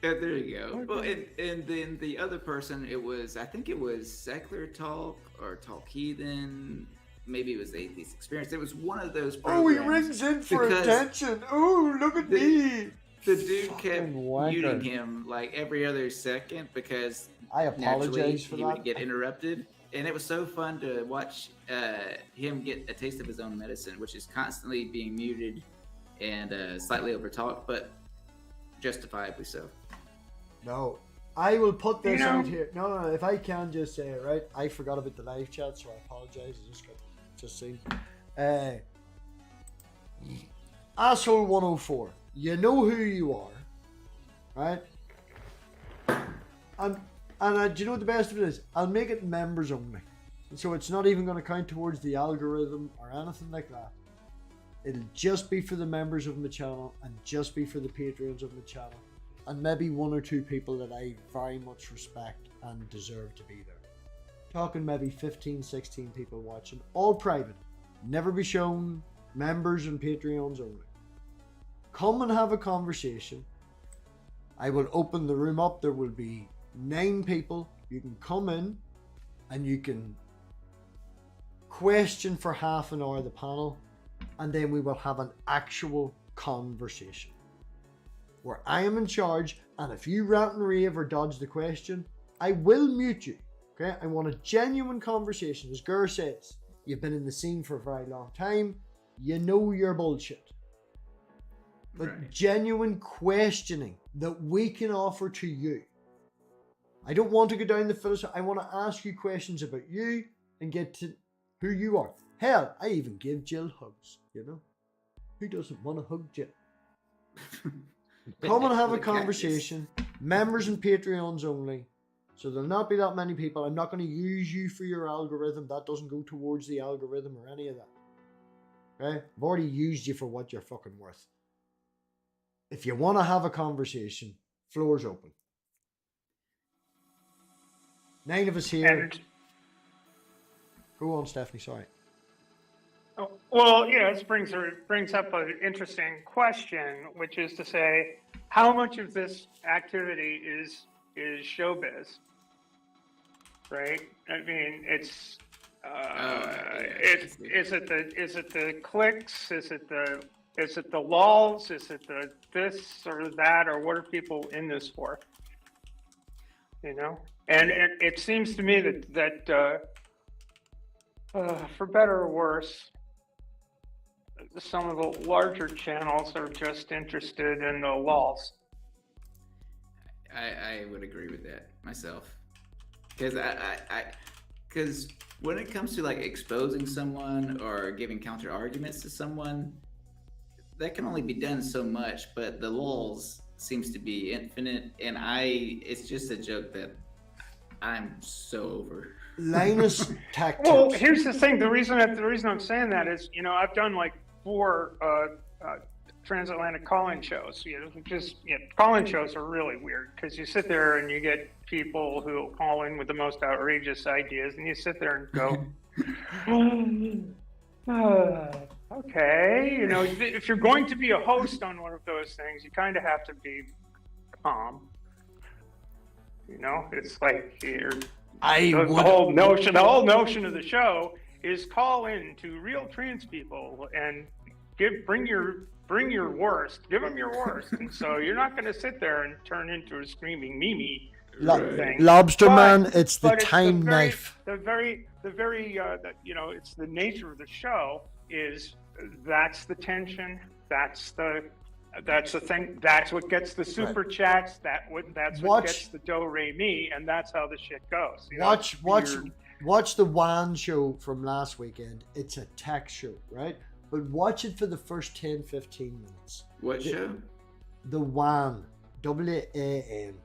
Yeah, there you go. Well, and then the other person, I think it was Secular Talk or Talk Heathen. Maybe it was Atheist Experience. It was one of those programs. Oh, he rings in for attention. Oh, look at me. The dude kept muting him like every other second because I apologize for he would get interrupted. And it was so fun to watch him get a taste of his own medicine, which is constantly being muted and slightly overtalked, but justifiably so. No, I will put this out here. No, if I can just say it, right? I forgot about the live chat, so I apologize. I just seen. Asshole 104. You know who you are, right? And do you know what the best of it is? I'll make it members only. And so it's not even going to count towards the algorithm or anything like that. It'll just be for the members of my channel and just be for the patrons of my channel. and maybe one or two people that I very much respect and deserve to be there. Talking maybe 15, 16 people watching, all private, never be shown, members and Patreons only. Come and have a conversation. I will open the room up. There will be 9 people. You can come in and you can question for half an hour the panel, and then we will have an actual conversation where I am in charge, and if you rant and rave or dodge the question, I will mute you. Okay, I want a genuine conversation. As Gur says, you've been in the scene for a very long time, you know your bullshit. But Right. genuine questioning that we can offer to you. I don't want to go down the philosophy. I want to ask you questions about you and get to who you are. Hell, I even give Jill hugs, you know? Who doesn't want to hug Jill? Come and have a The cactus. conversation. Members and Patreons only. So there'll not be that many people. I'm not going to use you for your algorithm. That doesn't go towards the algorithm or any of that. Okay? I've already used you for what you're fucking worth. If you want to have a conversation, floor's open. 9 of us here. And Go on, Stephanie, sorry. well, this brings up an interesting question, which is to say, how much of this activity is showbiz, right? I mean, it's is it the clicks? Is it the lulz? Is it the this or that, or what are people in this for? You know, and it seems to me that for better or worse, some of the larger channels are just interested in the lulz. I would agree with that myself, because because when it comes to like exposing someone or giving counter arguments to someone, that can only be done so much. But the lulz seems to be infinite, and it's just a joke that I'm so over. Linus Tactics. Well, here's the thing. The reason I'm saying that is, I've done like 4 transatlantic call-in shows. Call-in shows are really weird because you sit there and you get people who call in with the most outrageous ideas, and you sit there and go, okay, if you're going to be a host on one of those things, you kind of have to be calm. It's like the whole notion of the show is call in to real trans people and bring your worst, give them your worst, and so you're not going to sit there and turn into a screaming Mimi thing. Lobster Man, it's the time knife. It's the nature of the show. That's the tension. That's the thing. That's what gets the super chats. That's what gets the do re mi, and that's how the shit goes. Watch the WAN show from last weekend. It's a tech show, right? But watch it for the first 10, 15 minutes. What show? The WAN. WAN.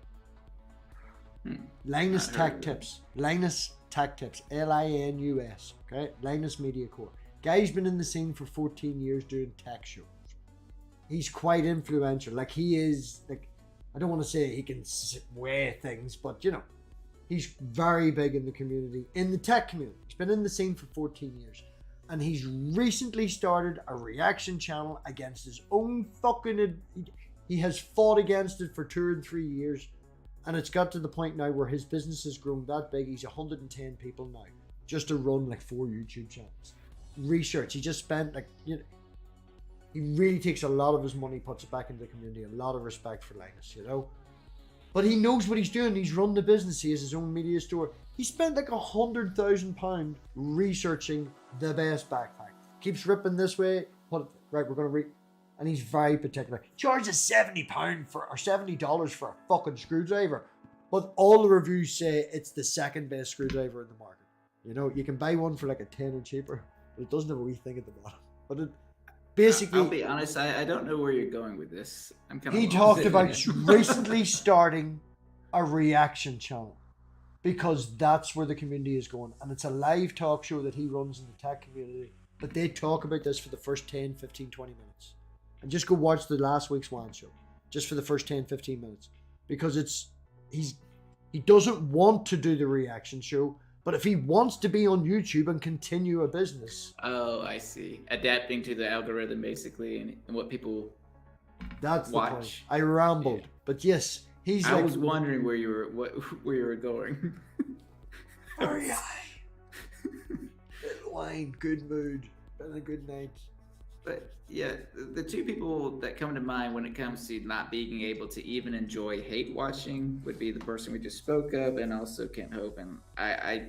Linus Tech Tips. Linus Tech Tips. LINUS. Okay? Linus Media Core. Guy's been in the scene for 14 years doing tech shows. He's quite influential. Like, he is, I don't want to say he can weigh things, but he's very big in the community, in the tech community. He's been in the scene for 14 years. And he's recently started a reaction channel against his own fucking... He has fought against it for 2 or 3 years. And it's got to the point now where his business has grown that big. He's 110 people now. Just to run 4 YouTube channels. Research. He just spent he really takes a lot of his money, puts it back into the community. A lot of respect for Linus, But he knows what he's doing. He's run the business. He has his own media store. He spent £100,000 researching the best backpack. Keeps ripping this way. We're going to read. And he's very particular. Charges $70 or $70 for a fucking screwdriver. But all the reviews say it's the second best screwdriver in the market. You can buy one for a 10 or cheaper. But it doesn't have a wee thing at the bottom. But it basically... I'll be honest, I don't know where you're going with this. I'm kind of... He talked about recently starting a reaction channel. Because that's where the community is going. And it's a live talk show that he runs in the tech community. But they talk about this for the first 10, 15, 20 minutes. And just go watch the last week's WAN show. just for the first 10, 15 minutes. Because he doesn't want to do the reaction show, but if he wants to be on YouTube and continue a business. Oh, I see. Adapting to the algorithm, basically, and what people That's watch. the point. I rambled. Yeah. But yes, he's I like... was wondering where you were going. Very high. Little wine, good mood, been a good night. But yeah, the two people that come to mind when it comes to not being able to even enjoy hate watching would be the person we just spoke of, and also Kent Hope. And I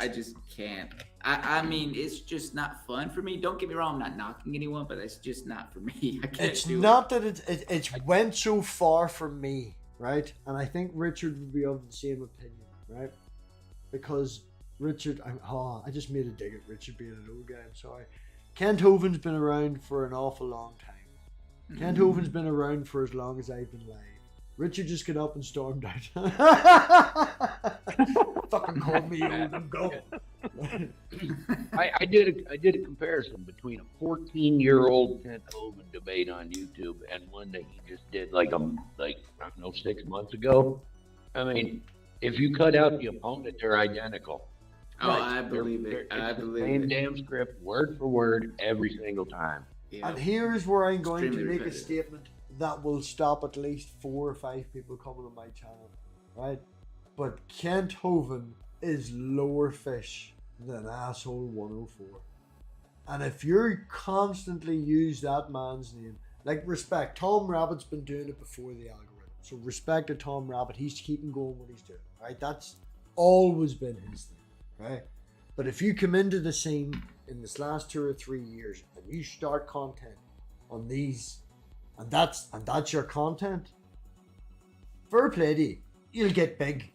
just can't. I mean, it's just not fun for me. Don't get me wrong, I'm not knocking anyone, but it's just not for me. I can't It's do not that it's went so far for me, right? And I think Richard would be of the same opinion, right? Because Richard, I just made a dig at Richard being an old guy. I'm sorry. Kent Hovind's been around for an awful long time. Kent Hovind's been around for as long as I've been live. Richard just got up and stormed out. Fucking call me old. I'm going. I did a comparison between a 14-year-old Kent Hovind debate on YouTube and one that he just did I don't know, 6 months ago. I mean, if you cut out the opponent, they're identical. Oh, Right. I believe it. It's I the believe same it. damn script, word for word, every single time. Yeah. And here's where I'm going to Extremely make a repetitive. statement that will stop at least 4 or 5 people coming on my channel, right? But Kent Hovind is lower fish than asshole 104. And if you constantly use that man's name, like respect, Tom Rabbit's been doing it before the algorithm. So respect to Tom Rabbit, he's keeping going what he's doing, right? That's always been his thing, right? But if you come into the scene in this last 2 or 3 years and you start content on these, and that's your content, fair play to you. You'll get big.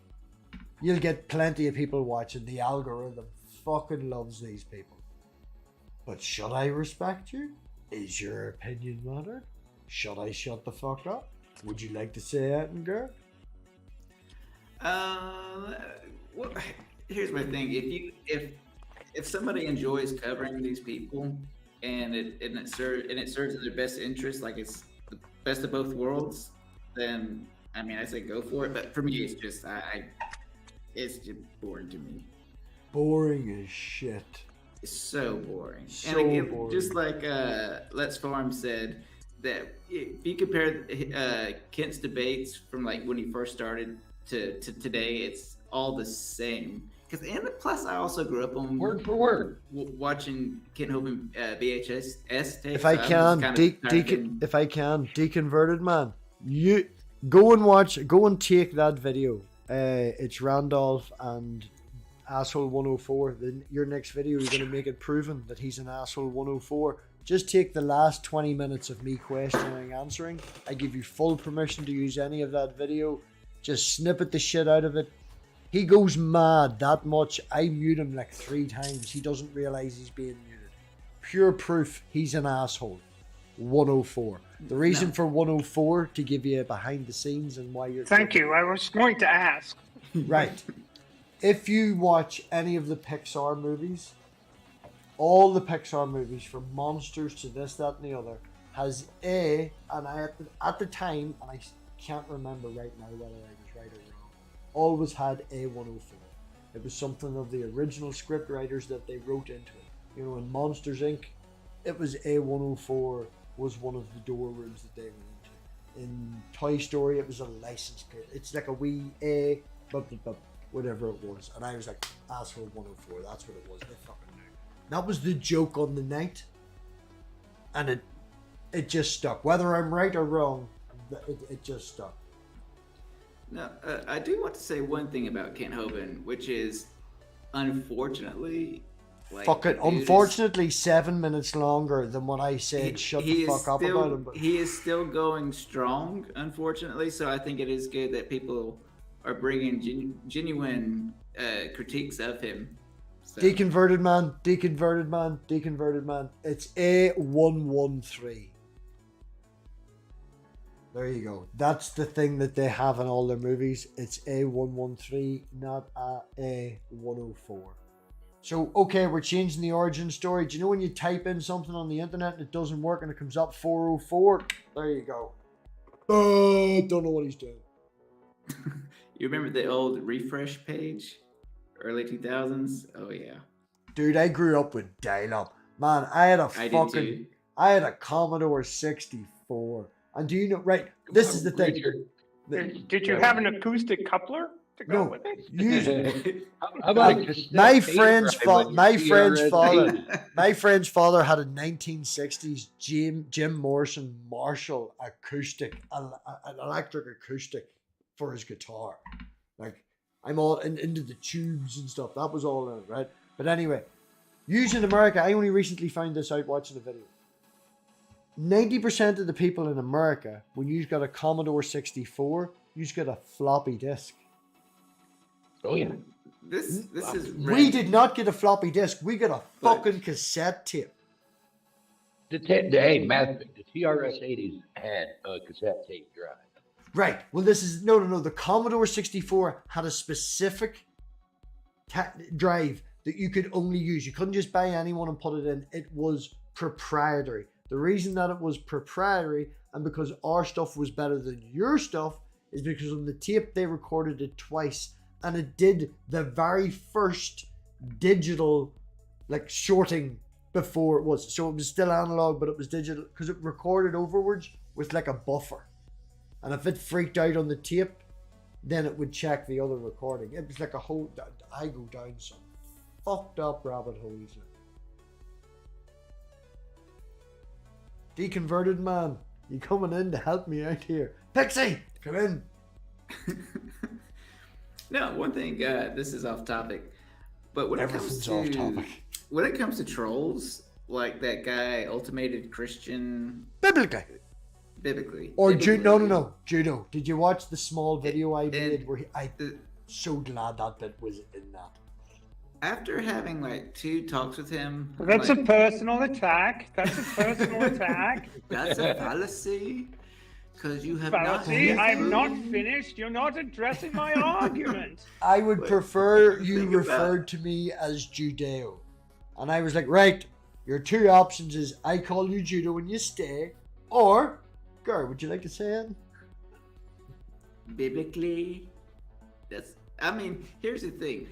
You'll get plenty of people watching. The algorithm fucking loves these people. But should I respect you? Is your opinion mattered? Should I shut the fuck up? Would you like to say that, and girl? Well, here's my thing. If somebody enjoys covering these people and it serves their best interest, like it's the best of both worlds, then I mean I say go for it. But for me, it's just it's just boring to me. Boring as shit. It's so boring. So and again, boring. just like Let's Farm said, that if you compare Kent's debates from like when he first started to today, it's all the same. And plus, I also grew up on Word for word. watching Kent Hovind VHS tapes. If I so can, deconverted man, you go and take that video. It's Randolph and asshole 104. Then your next video, you're gonna make it proven that he's an asshole 104. Just take the last 20 minutes of me questioning, answering. I give you full permission to use any of that video. Just snippet the shit out of it. He goes mad that much. I mute him like 3 times. He doesn't realize he's being muted. Pure proof he's an asshole. 104. The reason for 104 to give you a behind the scenes and why you're... Thank you. I was going to ask. Right. If you watch any of the Pixar movies, all the Pixar movies from Monsters to this, that and the other has and I at the time, and I can't remember right now whether I was right or wrong, always had A104. It was something of the original script writers that they wrote into it. You know, in Monsters Inc., it was A104 was one of the door rooms that they went into. In Toy Story, it was a license plate. It's like a wee A, whatever it was. And I was like, asshole 104, that's what it was. They fucking knew. That was the joke on the night. And it just stuck. Whether I'm right or wrong, it just stuck. Now, I do want to say one thing about Kent Hovind, which is, unfortunately, like, Fuck it. the dude is- Unfortunately, 7 minutes longer than what I said. Shut the is fuck up still- about him. But He is still going strong, unfortunately. So I think it is good that people are bringing genuine critiques of him. So, deconverted man, deconverted man, deconverted man. It's A113. There you go. That's the thing that they have in all their movies. It's A113, not A104. So, okay, we're changing the origin story. Do you know when you type in something on the internet and it doesn't work and it comes up 404? There you go. Don't know what he's doing. You remember the old refresh page? Early 2000s? Oh, yeah. Dude, I grew up with dial-up. Man, I had a Commodore 64. And do you know, right, this is the thing. Did you have an acoustic coupler to go No, with it? How about a cassette my tape friend's drive on your my friend's CRS father 80? my friend's father had a 1960s Jim Morrison Marshall acoustic, an electric acoustic for his guitar. Like, I'm all into the tubes and stuff. That was all in it, right? But anyway, using America, I only recently found this out watching the video. 90% of the people in America, when you've got a Commodore 64, you've got a floppy disk. Oh yeah. This is We did not get a floppy disk. We got a fucking cassette tape. Hey, MathPig, the TRS-80s had a cassette tape drive. Right. Well, this is no. The Commodore 64 had a specific drive that you could only use. You couldn't just buy anyone and put it in. It was proprietary. The reason that it was proprietary, and because our stuff was better than your stuff, is because on the tape they recorded it twice, and it did the very first digital, like, shorting before it was. So it was still analog, but it was digital because it recorded overwards with like a buffer. And if it freaked out on the tape, then it would check the other recording. It was like a whole... I go down some fucked up rabbit holes. Deconverted man, you coming in to help me out here? Pixie, come in. No, one thing, this is off topic, but when it Everything's comes off to topic. when it comes to trolls, like that guy, Ultimated Christian, Biblically. Or biblically. no, Judo. Did you watch the small video I made where so glad that bit was in that. After having like 2 talks with him, That's like, a personal attack. That's a personal attack. that's a fallacy, because you have not. Fallacy. I'm not finished. You're not addressing my argument. I would prefer you think about- referred to me as Judeo. And I was like, right, your 2 options is I call you Judo when you stay, or, girl, would you like to say it? Biblically, here's the thing.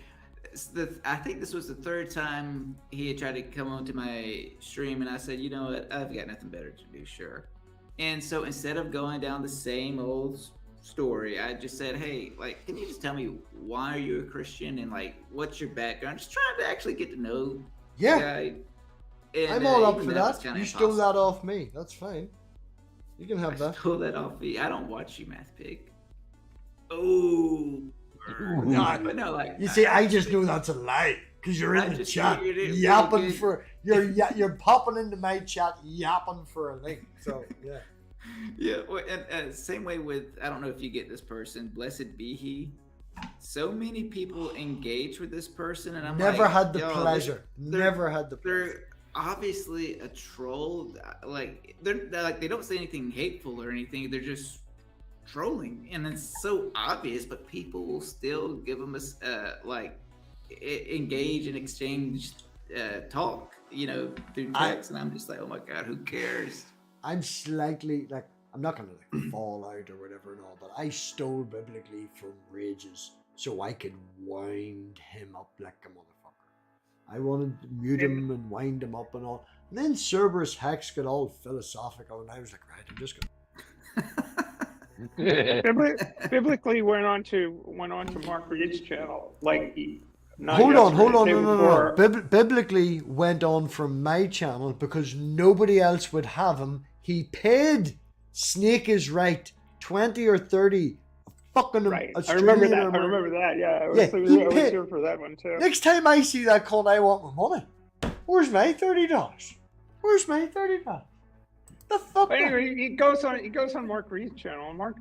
I think this was the 3rd time he had tried to come onto my stream, and I said, you know what, I've got nothing better to do, sure. And so instead of going down the same old story, I just said, hey, like, can you just tell me why are you a Christian and like what's your background? Just trying to actually get to know the guy. And, I'm all up even for was that. kinda You stole impossible. that off me. That's fine. You can have I that. stole that off me. I don't watch you, MathPig. Oh. But no, like, You see, I just know that's a lie because you're I in the just chat figured it yapping would for you're popping into my chat yapping for a link. So yeah, yeah. Well, and same way with, I don't know if you get this person, Blessed Be He. So many people engage with this person, and I'm never like, had the yo, pleasure. they're- Never had the pleasure. They're obviously a troll. Like they're like, they don't say anything hateful or anything. They're just trolling, and it's so obvious, but people will still give them engage and exchange talk, through text, and I'm just like, oh my god, who cares? I'm slightly like, I'm not gonna like fall out or whatever and all, but I stole biblically from Rages so I could wind him up like a motherfucker. I wanted to mute him and wind him up and all. And then Cerberus Hex got all philosophical, and I was like, right, I'm just gonna. Biblically went on to Mark Reed's channel. Like, Hold on, no. before. Biblically went on from my channel because nobody else would have him. He paid Snake is Right 20 or 30 fucking Right, I Australian remember that. or- I remember that. Yeah, I was, Yeah, I was, he I was paid- here for that one too. Next time I see that cunt, I want my money. Where's my $30? Where's my $30? The fuck? But anyway, he goes on Mark Reed's channel. Mark's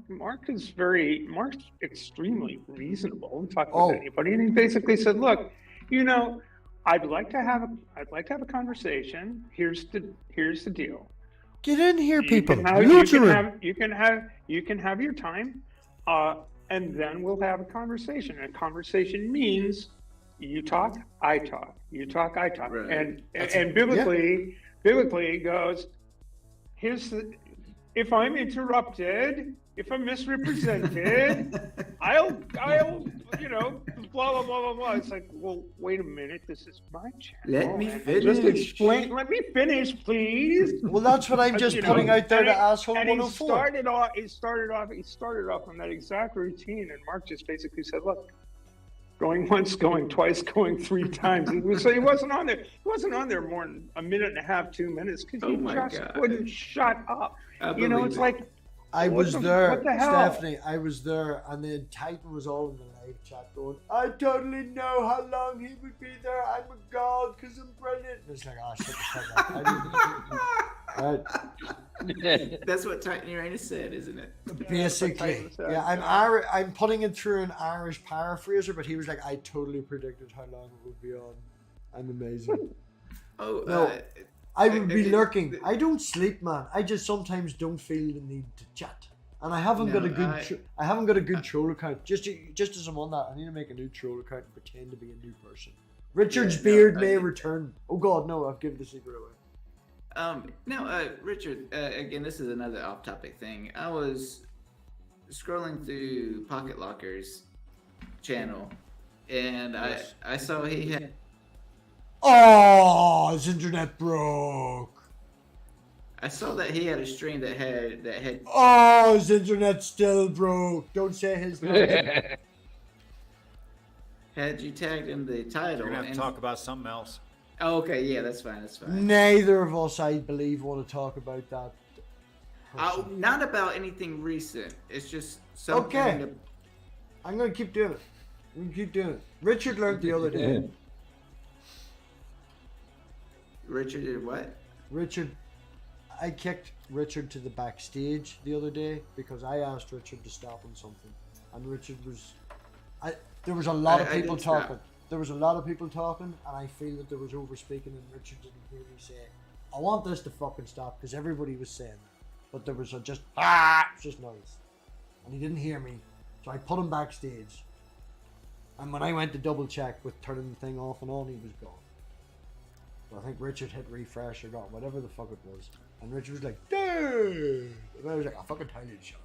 extremely reasonable. Talk with anybody, and he basically said, "Look, I'd like to have a conversation. Here's the deal. Get in here, people. You can have your time, and then we'll have a conversation. And a conversation means you talk, I talk. You talk, I talk. Right. And biblically it goes, if I'm interrupted, if I'm misrepresented, I'll, you know, blah, blah, blah, blah, blah. It's like, well, wait a minute. This is my channel. Let me and finish. Just explain. Let me finish, please. Well, that's what I'm just You putting know, out there and to he- asshole and he 104. started off on that exact routine, and Mark just basically said, look, going once, going twice, going 3 times. He wasn't on there. He wasn't on there more than a minute and a half, 2 minutes, because he Oh my just God. wouldn't shut up. I You know, believe it's it. like, I what was the- there, what the hell? Stephanie. I was there, and then Titan was all in the live chat going, I totally know how long he would be there. I'm a god because I'm brilliant. And it's like, oh, shut the fuck up. Right. That's what Titan Uranus said, isn't it? Basically, Titan said, yeah. I'm putting it through an Irish paraphraser, but he was like, I totally predicted how long it would be on. I'm amazing. Oh, No. I would be Okay, lurking. I don't sleep, man. I just sometimes don't feel the need to chat, and I haven't got a No, good. I haven't got a good troll account. Just as I'm on that, I need to make a new troll account and pretend to be a new person. Richard's no, beard I may get return. Oh God, no! I've given the secret away. Now, Richard, again, this is another off-topic thing. I was scrolling through Pocket Locker's channel, and I saw he had. Oh, his internet broke. I saw that he had a stream that had. Oh, his internet still broke. Don't say his name. Had you tagged in the title? You're gonna have to and- talk about something else. Oh, okay, yeah, that's fine. That's fine. Neither of us, I believe, want to talk about that. Not about anything recent. It's just something. Okay. I'm gonna keep doing it. I'm gonna keep doing it. Richard learned the other day. Richard did what? I kicked Richard to the backstage the other day because I asked Richard to stop on something, and Richard was, there was a lot of I people did stop. talking. There was a lot of people talking, and I feel that there was over speaking, and Richard didn't hear me say, "I want this to fucking stop," because everybody was saying it, but there was just noise, and he didn't hear me, so I put him backstage, and when I went to double check with turning the thing off and on, he was gone. So I think Richard hit refresh or got whatever the fuck it was. And Richard was like, dude! And I was like, I fucking tell you to shut up.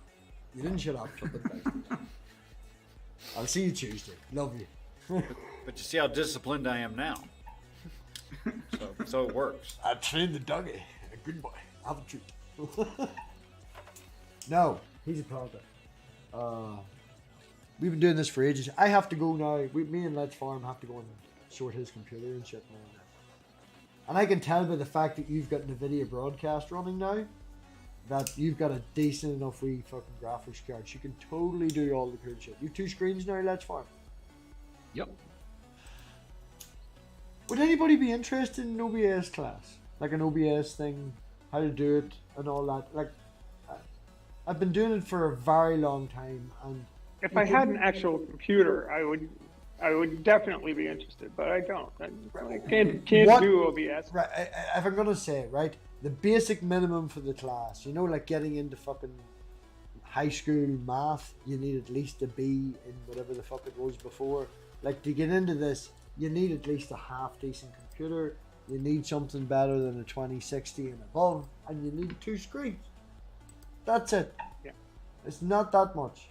You didn't shut up. Shut the fuck up. I'll see you Tuesday. Love you. But you see how disciplined I am now. So it works. I trained the doggy. Good boy. Have a treat. No, he's a product. We've been doing this for ages. I have to go now. Me and Let's Farm have to go and sort his computer and shit now. And I can tell by the fact that you've got NVIDIA broadcast running now that you've got a decent enough wee fucking graphics card. You can totally do all the cool shit. You've 2 screens now, Let's Farm. Yep. Would anybody be interested in an OBS class? Like an OBS thing, how to do it and all that? Like, I've been doing it for a very long time, and If I had an actual computer, I would definitely be interested, but I don't. I can't What- do OBS. right, if I'm gonna say it, right, the basic minimum for the class, you know, like getting into fucking high school math, you need at least a B in whatever the fuck it was before. Like, to get into this, you need at least a half decent computer, you need something better than a 2060 and above, and you need 2 screens. That's it. Yeah. It's not that much.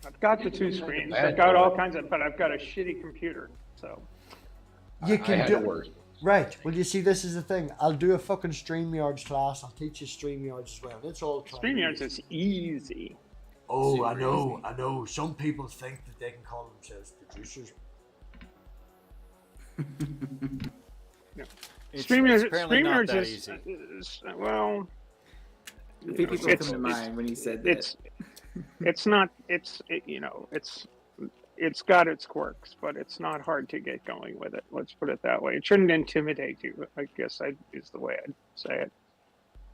I've got the 2 screens. I've got all kinds of, but I've got a shitty computer. So You I can had do it worse. Right. Well, you see, this is the thing. I'll do a fucking StreamYards class. I'll teach you StreamYards as well. It's all StreamYards is easy. Oh, I Super know, easy. I know. Some people think that they can call themselves producers. StreamYards, apparently not StreamYards that is, easy. well, A few people It's- come to mind when he said that. it's not. It's got its quirks, but it's not hard to get going with it. Let's put it that way. It shouldn't intimidate you, I guess is the way I'd say it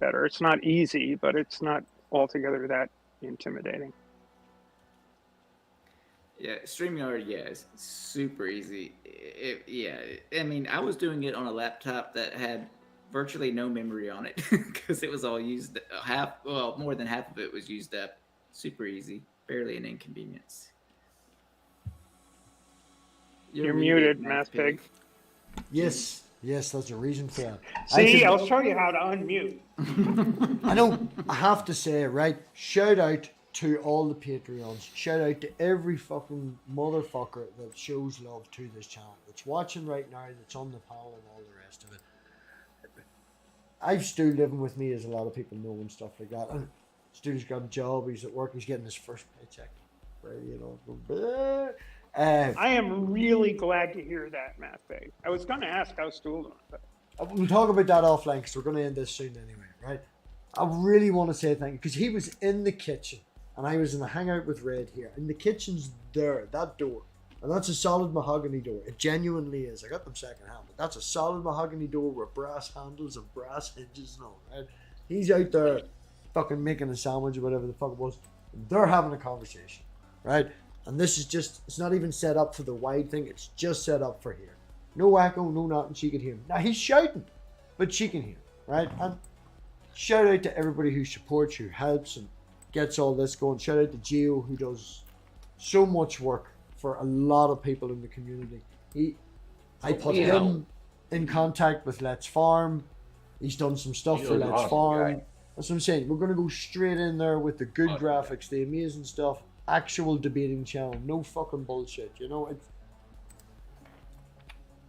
better. It's not easy, but it's not altogether that intimidating. Yeah, StreamYard, yeah, it's super easy. I mean, I was doing it on a laptop that had virtually no memory on it because it was all used more than half of it was used up. Super easy, barely an inconvenience. You're muted, MathPig. Yes, Yes, that's a reason for that. See, I'll show you how to unmute. I know, I have to say, right, shout out to all the Patreons. Shout out to every fucking motherfucker that shows love to this channel. That's watching right now, that's on the panel and all the rest of it. I've Stu living with me, as a lot of people know, and stuff like that. And Stu's got a job, he's at work, he's getting his first paycheck. Right, you know. I am really glad to hear that, MathPig. I was going to ask how Stu doing, but We'll talk about that offline because we're going to end this soon anyway, right? I really want to say thank you because he was in the kitchen and I was in a hangout with Red here, and the kitchen's there, that door, and that's a solid mahogany door. It genuinely is. I got them second hand, but that's a solid mahogany door with brass handles and brass hinges and all, right? He's out there fucking making a sandwich or whatever the fuck it was. They're having a conversation, right? And this is just, it's not even set up for the wide thing, it's just set up for here. No echo, no nothing, she can hear him. Now he's shouting, but she can hear, right? And shout out to everybody who supports, who helps and gets all this going. Shout out to Geo, who does so much work for a lot of people in the community. I put him in contact with Let's Farm. He's done some stuff for Let's Farm. That's what I'm saying. We're going to go straight in there with the good graphics, the amazing stuff, actual debating channel, no fucking bullshit, you know?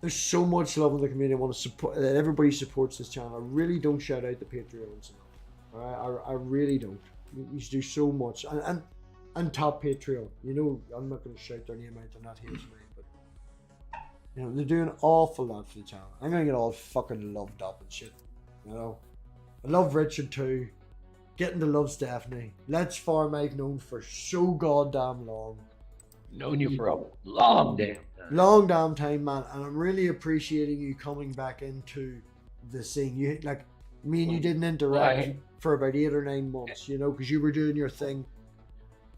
There's so much love in the community. I want to support that everybody supports this channel. I really don't shout out the Patreons enough. All right? I really don't. You do so much, and top Patreon. You know, I'm not going to shout their name out. They're not here tonight, but you know they're doing an awful lot for the channel. I'm going to get all fucking loved up and shit. You know, I love Richard too. Getting to love Stephanie. Let's Farm I've known for so goddamn long. Known you for a long damn time. Long damn time, man, and I'm really appreciating you coming back into the scene. You like me and you didn't interact for about 8 or 9 months, you know, because you were doing your thing.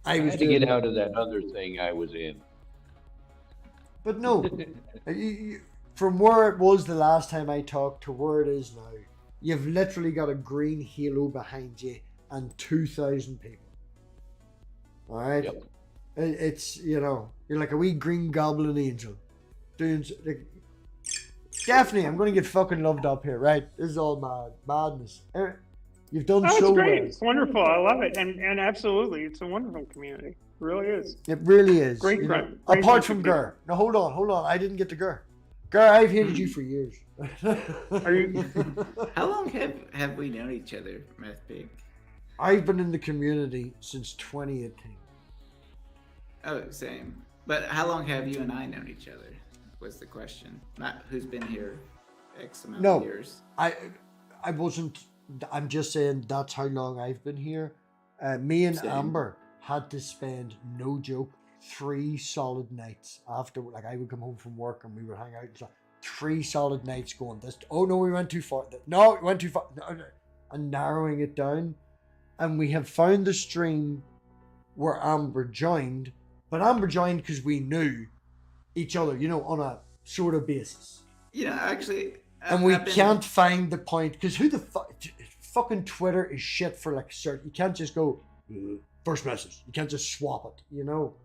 I was had to get out of that other thing I was in. But no, from where it was the last time I talked to where it is now, you've literally got a green halo behind you and 2,000 people. All right. Yep. It's, you know, you're like a wee green goblin angel. Doing, like, definitely, I'm going to get fucking loved up here, right? This is all madness. You've done so great. well. It's wonderful. I love it. And absolutely, it's a wonderful community. It really is. It really is. Great you know, friend. Great apart friend from Gur. No, hold on. I didn't get to Gur. Gur, I've hated you for years. Are you? How long have we known each other, MathPig? I've been in the community since 2018. Oh, same. But how long have you and I known each other? Was the question. Not who's been here X amount of years. I wasn't. I'm just saying that's how long I've been here. Me and Same. Amber had to spend, no joke, 3 solid nights after. Like I would come home from work and we would hang out. And stuff. 3 solid nights going this. Oh no, we went too far. No, we went too far. No. And narrowing it down, and we have found the stream where Amber joined. But Amber joined because we knew each other, you know, on a sort of basis. You know, actually... And we can't find the point, because who the fuck... Fucking Twitter is shit for, like, cert. You can't just go, first message. You can't just swap it, you know?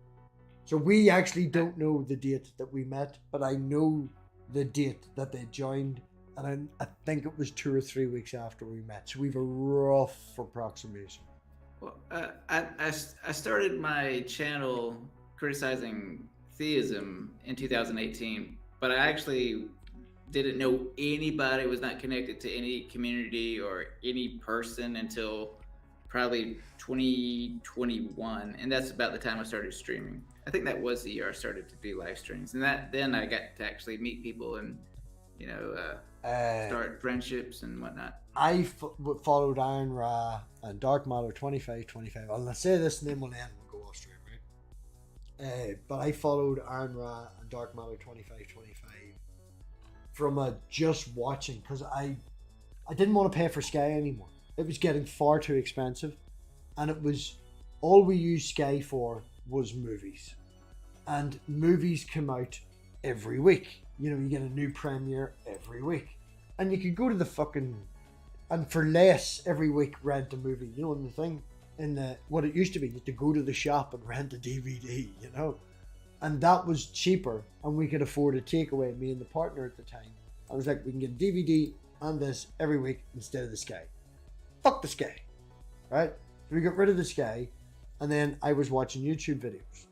So we actually don't know the date that we met, but I know the date that they joined, and I think it was 2 or 3 weeks after we met. So we've a rough approximation. Well, I started my channel criticizing theism in 2018, but I actually didn't know anybody, was not connected to any community or any person until probably 2021, and that's about the time I started streaming. I think that was the year I started to do live streams, and then I got to actually meet people and, you know, start friendships and whatnot. I followed Iron Ra and Dark Matter 2525. I'll say this and then we'll end. We'll go off stream, right? But I followed Iron Ra and Dark Matter 2525 from just watching, because I didn't want to pay for Sky anymore. It was getting far too expensive, and it was all we used Sky for was movies, and movies come out every week. You know, you get a new premiere every week, and you could go to the fucking, and for less every week rent a movie. You know, the thing in the what it used to be, you had to go to the shop and rent a DVD. You know, and that was cheaper, and we could afford a takeaway. Me and the partner at the time, I was like, we can get DVD and this every week instead of the Sky. Fuck the Sky. Right? So we got rid of the Sky, and then I was watching YouTube videos.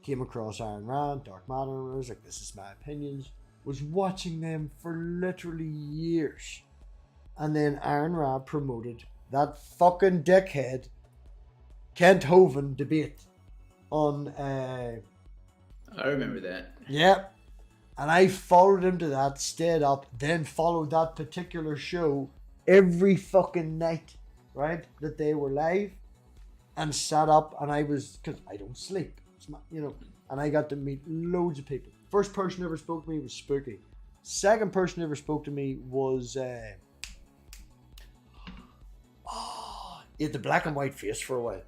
Came across Iron Rand, Dark Matter, and I was like, this is my opinions. Was watching them for literally years. And then Iron Rand promoted that fucking dickhead Kent Hovind debate on I remember that. Yep. And I followed him to that, stayed up, then followed that particular show every fucking night, right? That they were live, and sat up, and I was, because I don't sleep, and I got to meet loads of people. First person ever spoke to me was Spooky. Second person ever spoke to me was, he had the black and white face for a while.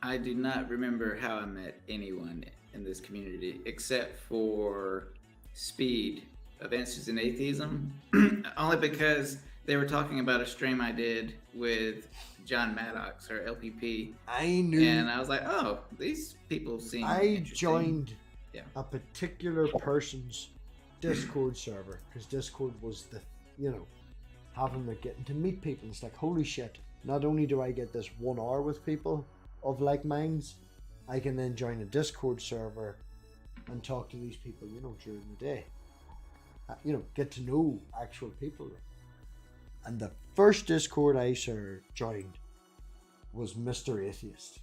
I do not remember how I met anyone in this community except for Speed of Answers in Atheism, only because they were talking about a stream I did with John Maddox or LPP. I knew. And I was like, oh, these people seem interesting. Joined a particular person's Discord server because Discord was the, having to getting to meet people. It's like, holy shit, not only do I get this 1 hour with people of like minds, I can then join a Discord server and talk to these people, during the day. Get to know actual people. And the first Discord I joined was Mr. Atheist.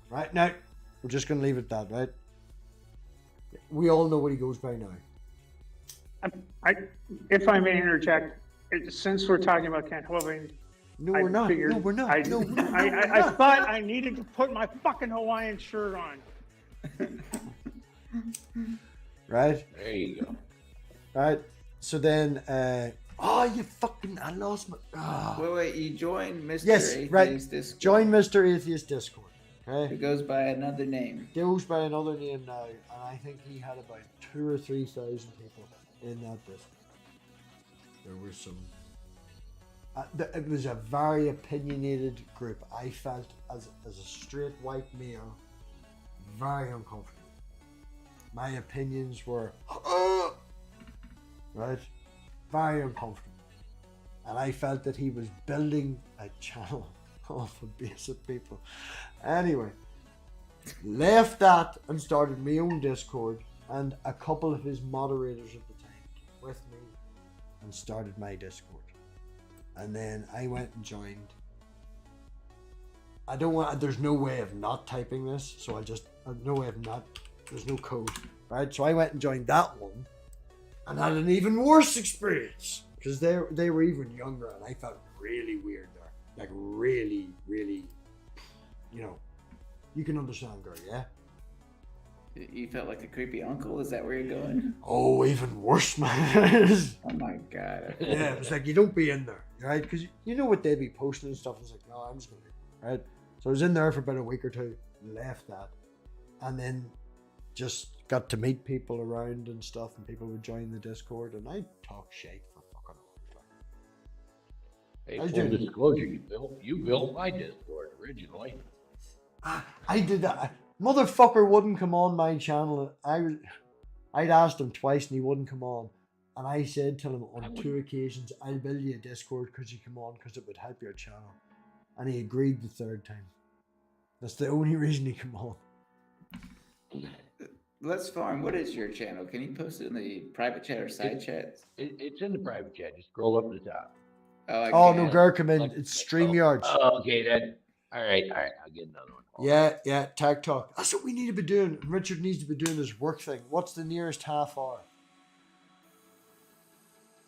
Right now, we're just going to leave it at that, right? We all know what he goes by now. If I may interject, since we're talking about Kent Hovind, No, we're not. figured No, we're not. I No, thought I needed to put my fucking Hawaiian shirt on. Right? There you go. Right? So then, I lost my... Wait, you joined Mr. Yes, Atheist right. Discord. Join Mr. Atheist Discord. Okay? It goes by another name. Goes by another name now, and I think he had about 2,000 or 3,000 people in that Discord. There were some... it was a very opinionated group. I felt, as a straight white male, very uncomfortable. My opinions were... right? Very uncomfortable. And I felt that he was building a channel off a base of people. Anyway, left that and started my own Discord, and a couple of his moderators at the time came with me and started my Discord. And then I went and joined. There's no way of not typing this, so there's no code, right? So I went and joined that one and had an even worse experience because they were even younger, and I felt really weird there. Like really, really, you can understand, girl, yeah? You felt like a creepy uncle? Is that where you're going? Oh, even worse, man. Oh my god. Yeah, it was like, you don't be in there, right? Because you know what they'd be posting and stuff. It's like, no, I'm just going to, right? So I was in there for about a week or two, left that, and then just got to meet people around and stuff, and people would join the Discord, and I'd talk shit for fucking hours. Hey, I was full doing- disclosure, you built my Discord originally. I did that. Motherfucker wouldn't come on my channel. I'd asked him twice and he wouldn't come on. And I said to him on 2 occasions, I'll build you a Discord because you come on because it would help your channel. And he agreed the 3rd time. That's the only reason he come on. Let's Farm, what is your channel? Can you post it in the private chat or side chats? It's in the private chat. Just scroll up to the top. Oh, no, Gar, come in. It's StreamYards. Oh, okay, then. All right. I'll get another one. Yeah, Tag Talk. That's what we need to be doing. Richard needs to be doing his work thing. What's the nearest half hour?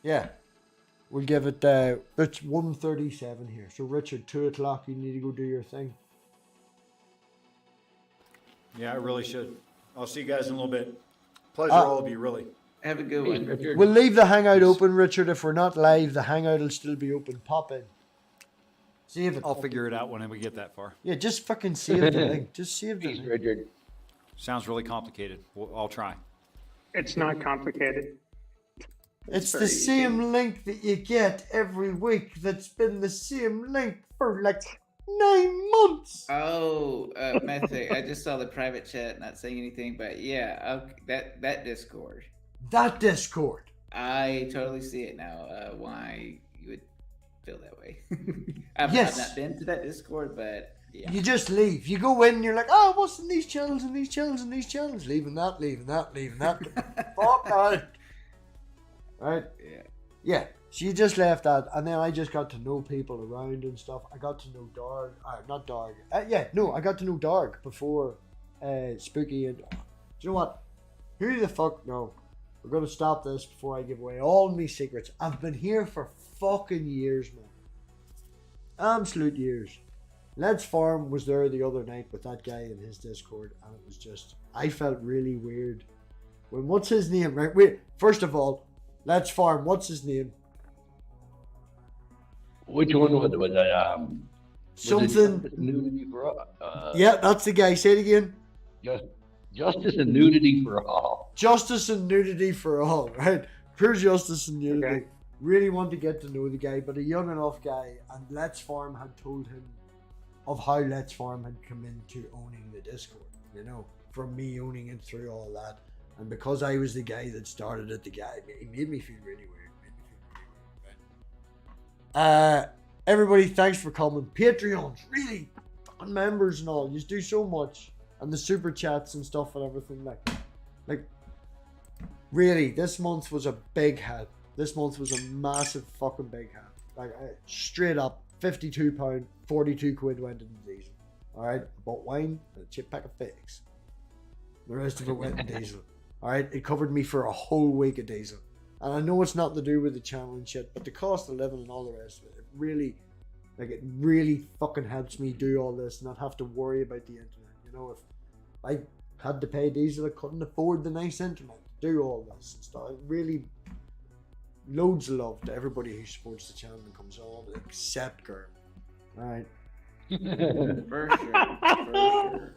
Yeah. We'll give it, it's 1:37 here. So, Richard, 2 o'clock, you need to go do your thing. Yeah, I really should. I'll see you guys in a little bit. Pleasure, all of you, really. Have a good one. Richard. We'll leave the Hangout open, Richard. If we're not live, the Hangout will still be open. Pop in. Save it. I'll figure it out when we get that far. Yeah, just fucking save the link. Just save the Peace, link. Richard. Sounds really complicated. I'll try. It's not complicated. It's the same link that you get every week that's been the same link for like 9 months. Oh, MathPig, I just saw the private chat, not saying anything, but yeah, okay, that Discord. That Discord. I totally see it now. Why you would feel that way? I've Yes. not been to that Discord, but yeah. You just leave. You go in and you're like, oh, what's in these channels and these channels and these channels? Leaving that, leaving that, leaving that. Fuck out. Right? Yeah. Yeah. So you just left that, and then I just got to know people around and stuff. I got to know Darg. Not Darg. I got to know Darg before Spooky. And do you know what? Who the fuck? No. We're going to stop this before I give away all my secrets. I've been here for fucking years, man. Absolute years. Let's Farm was there the other night with that guy in his Discord, and it was just, I felt really weird. When, what's his name? Right, wait, first of all, Let's Farm, what's his name? Which one was it? Something. Nudity for Yeah, that's the guy. Say it again. Justice and nudity for all. Justice and nudity for all, right? Pure justice and nudity. Okay. Really want to get to know the guy, but a young enough guy, and Let's Farm had told him of how Let's Farm had come into owning the Discord, you know, from me owning it through all that. And because I was the guy that started it, he made me feel really weird. Everybody, thanks for coming. Patreons, really, fucking members and all, you do so much. And the super chats and stuff and everything, like, really, this month was a big hit. This month was a massive fucking big hit. Like, straight up, £52, 42 quid went into diesel. Alright, I bought wine and a chip pack of figs. The rest of it went in diesel. Alright, it covered me for a whole week of diesel. And I know it's not to do with the channel and shit, but the cost of living and all the rest of it, it really fucking helps me do all this and not have to worry about the internet. You know, if I had to pay diesel, I couldn't afford the nice internet to do all this and stuff. It really, loads of love to everybody who supports the channel and comes on, except Gurm. Alright. For sure.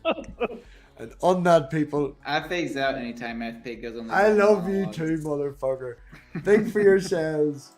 And on that, people, I phase out anytime MathPig goes on the I love monologue. you too, motherfucker. Think for yourselves.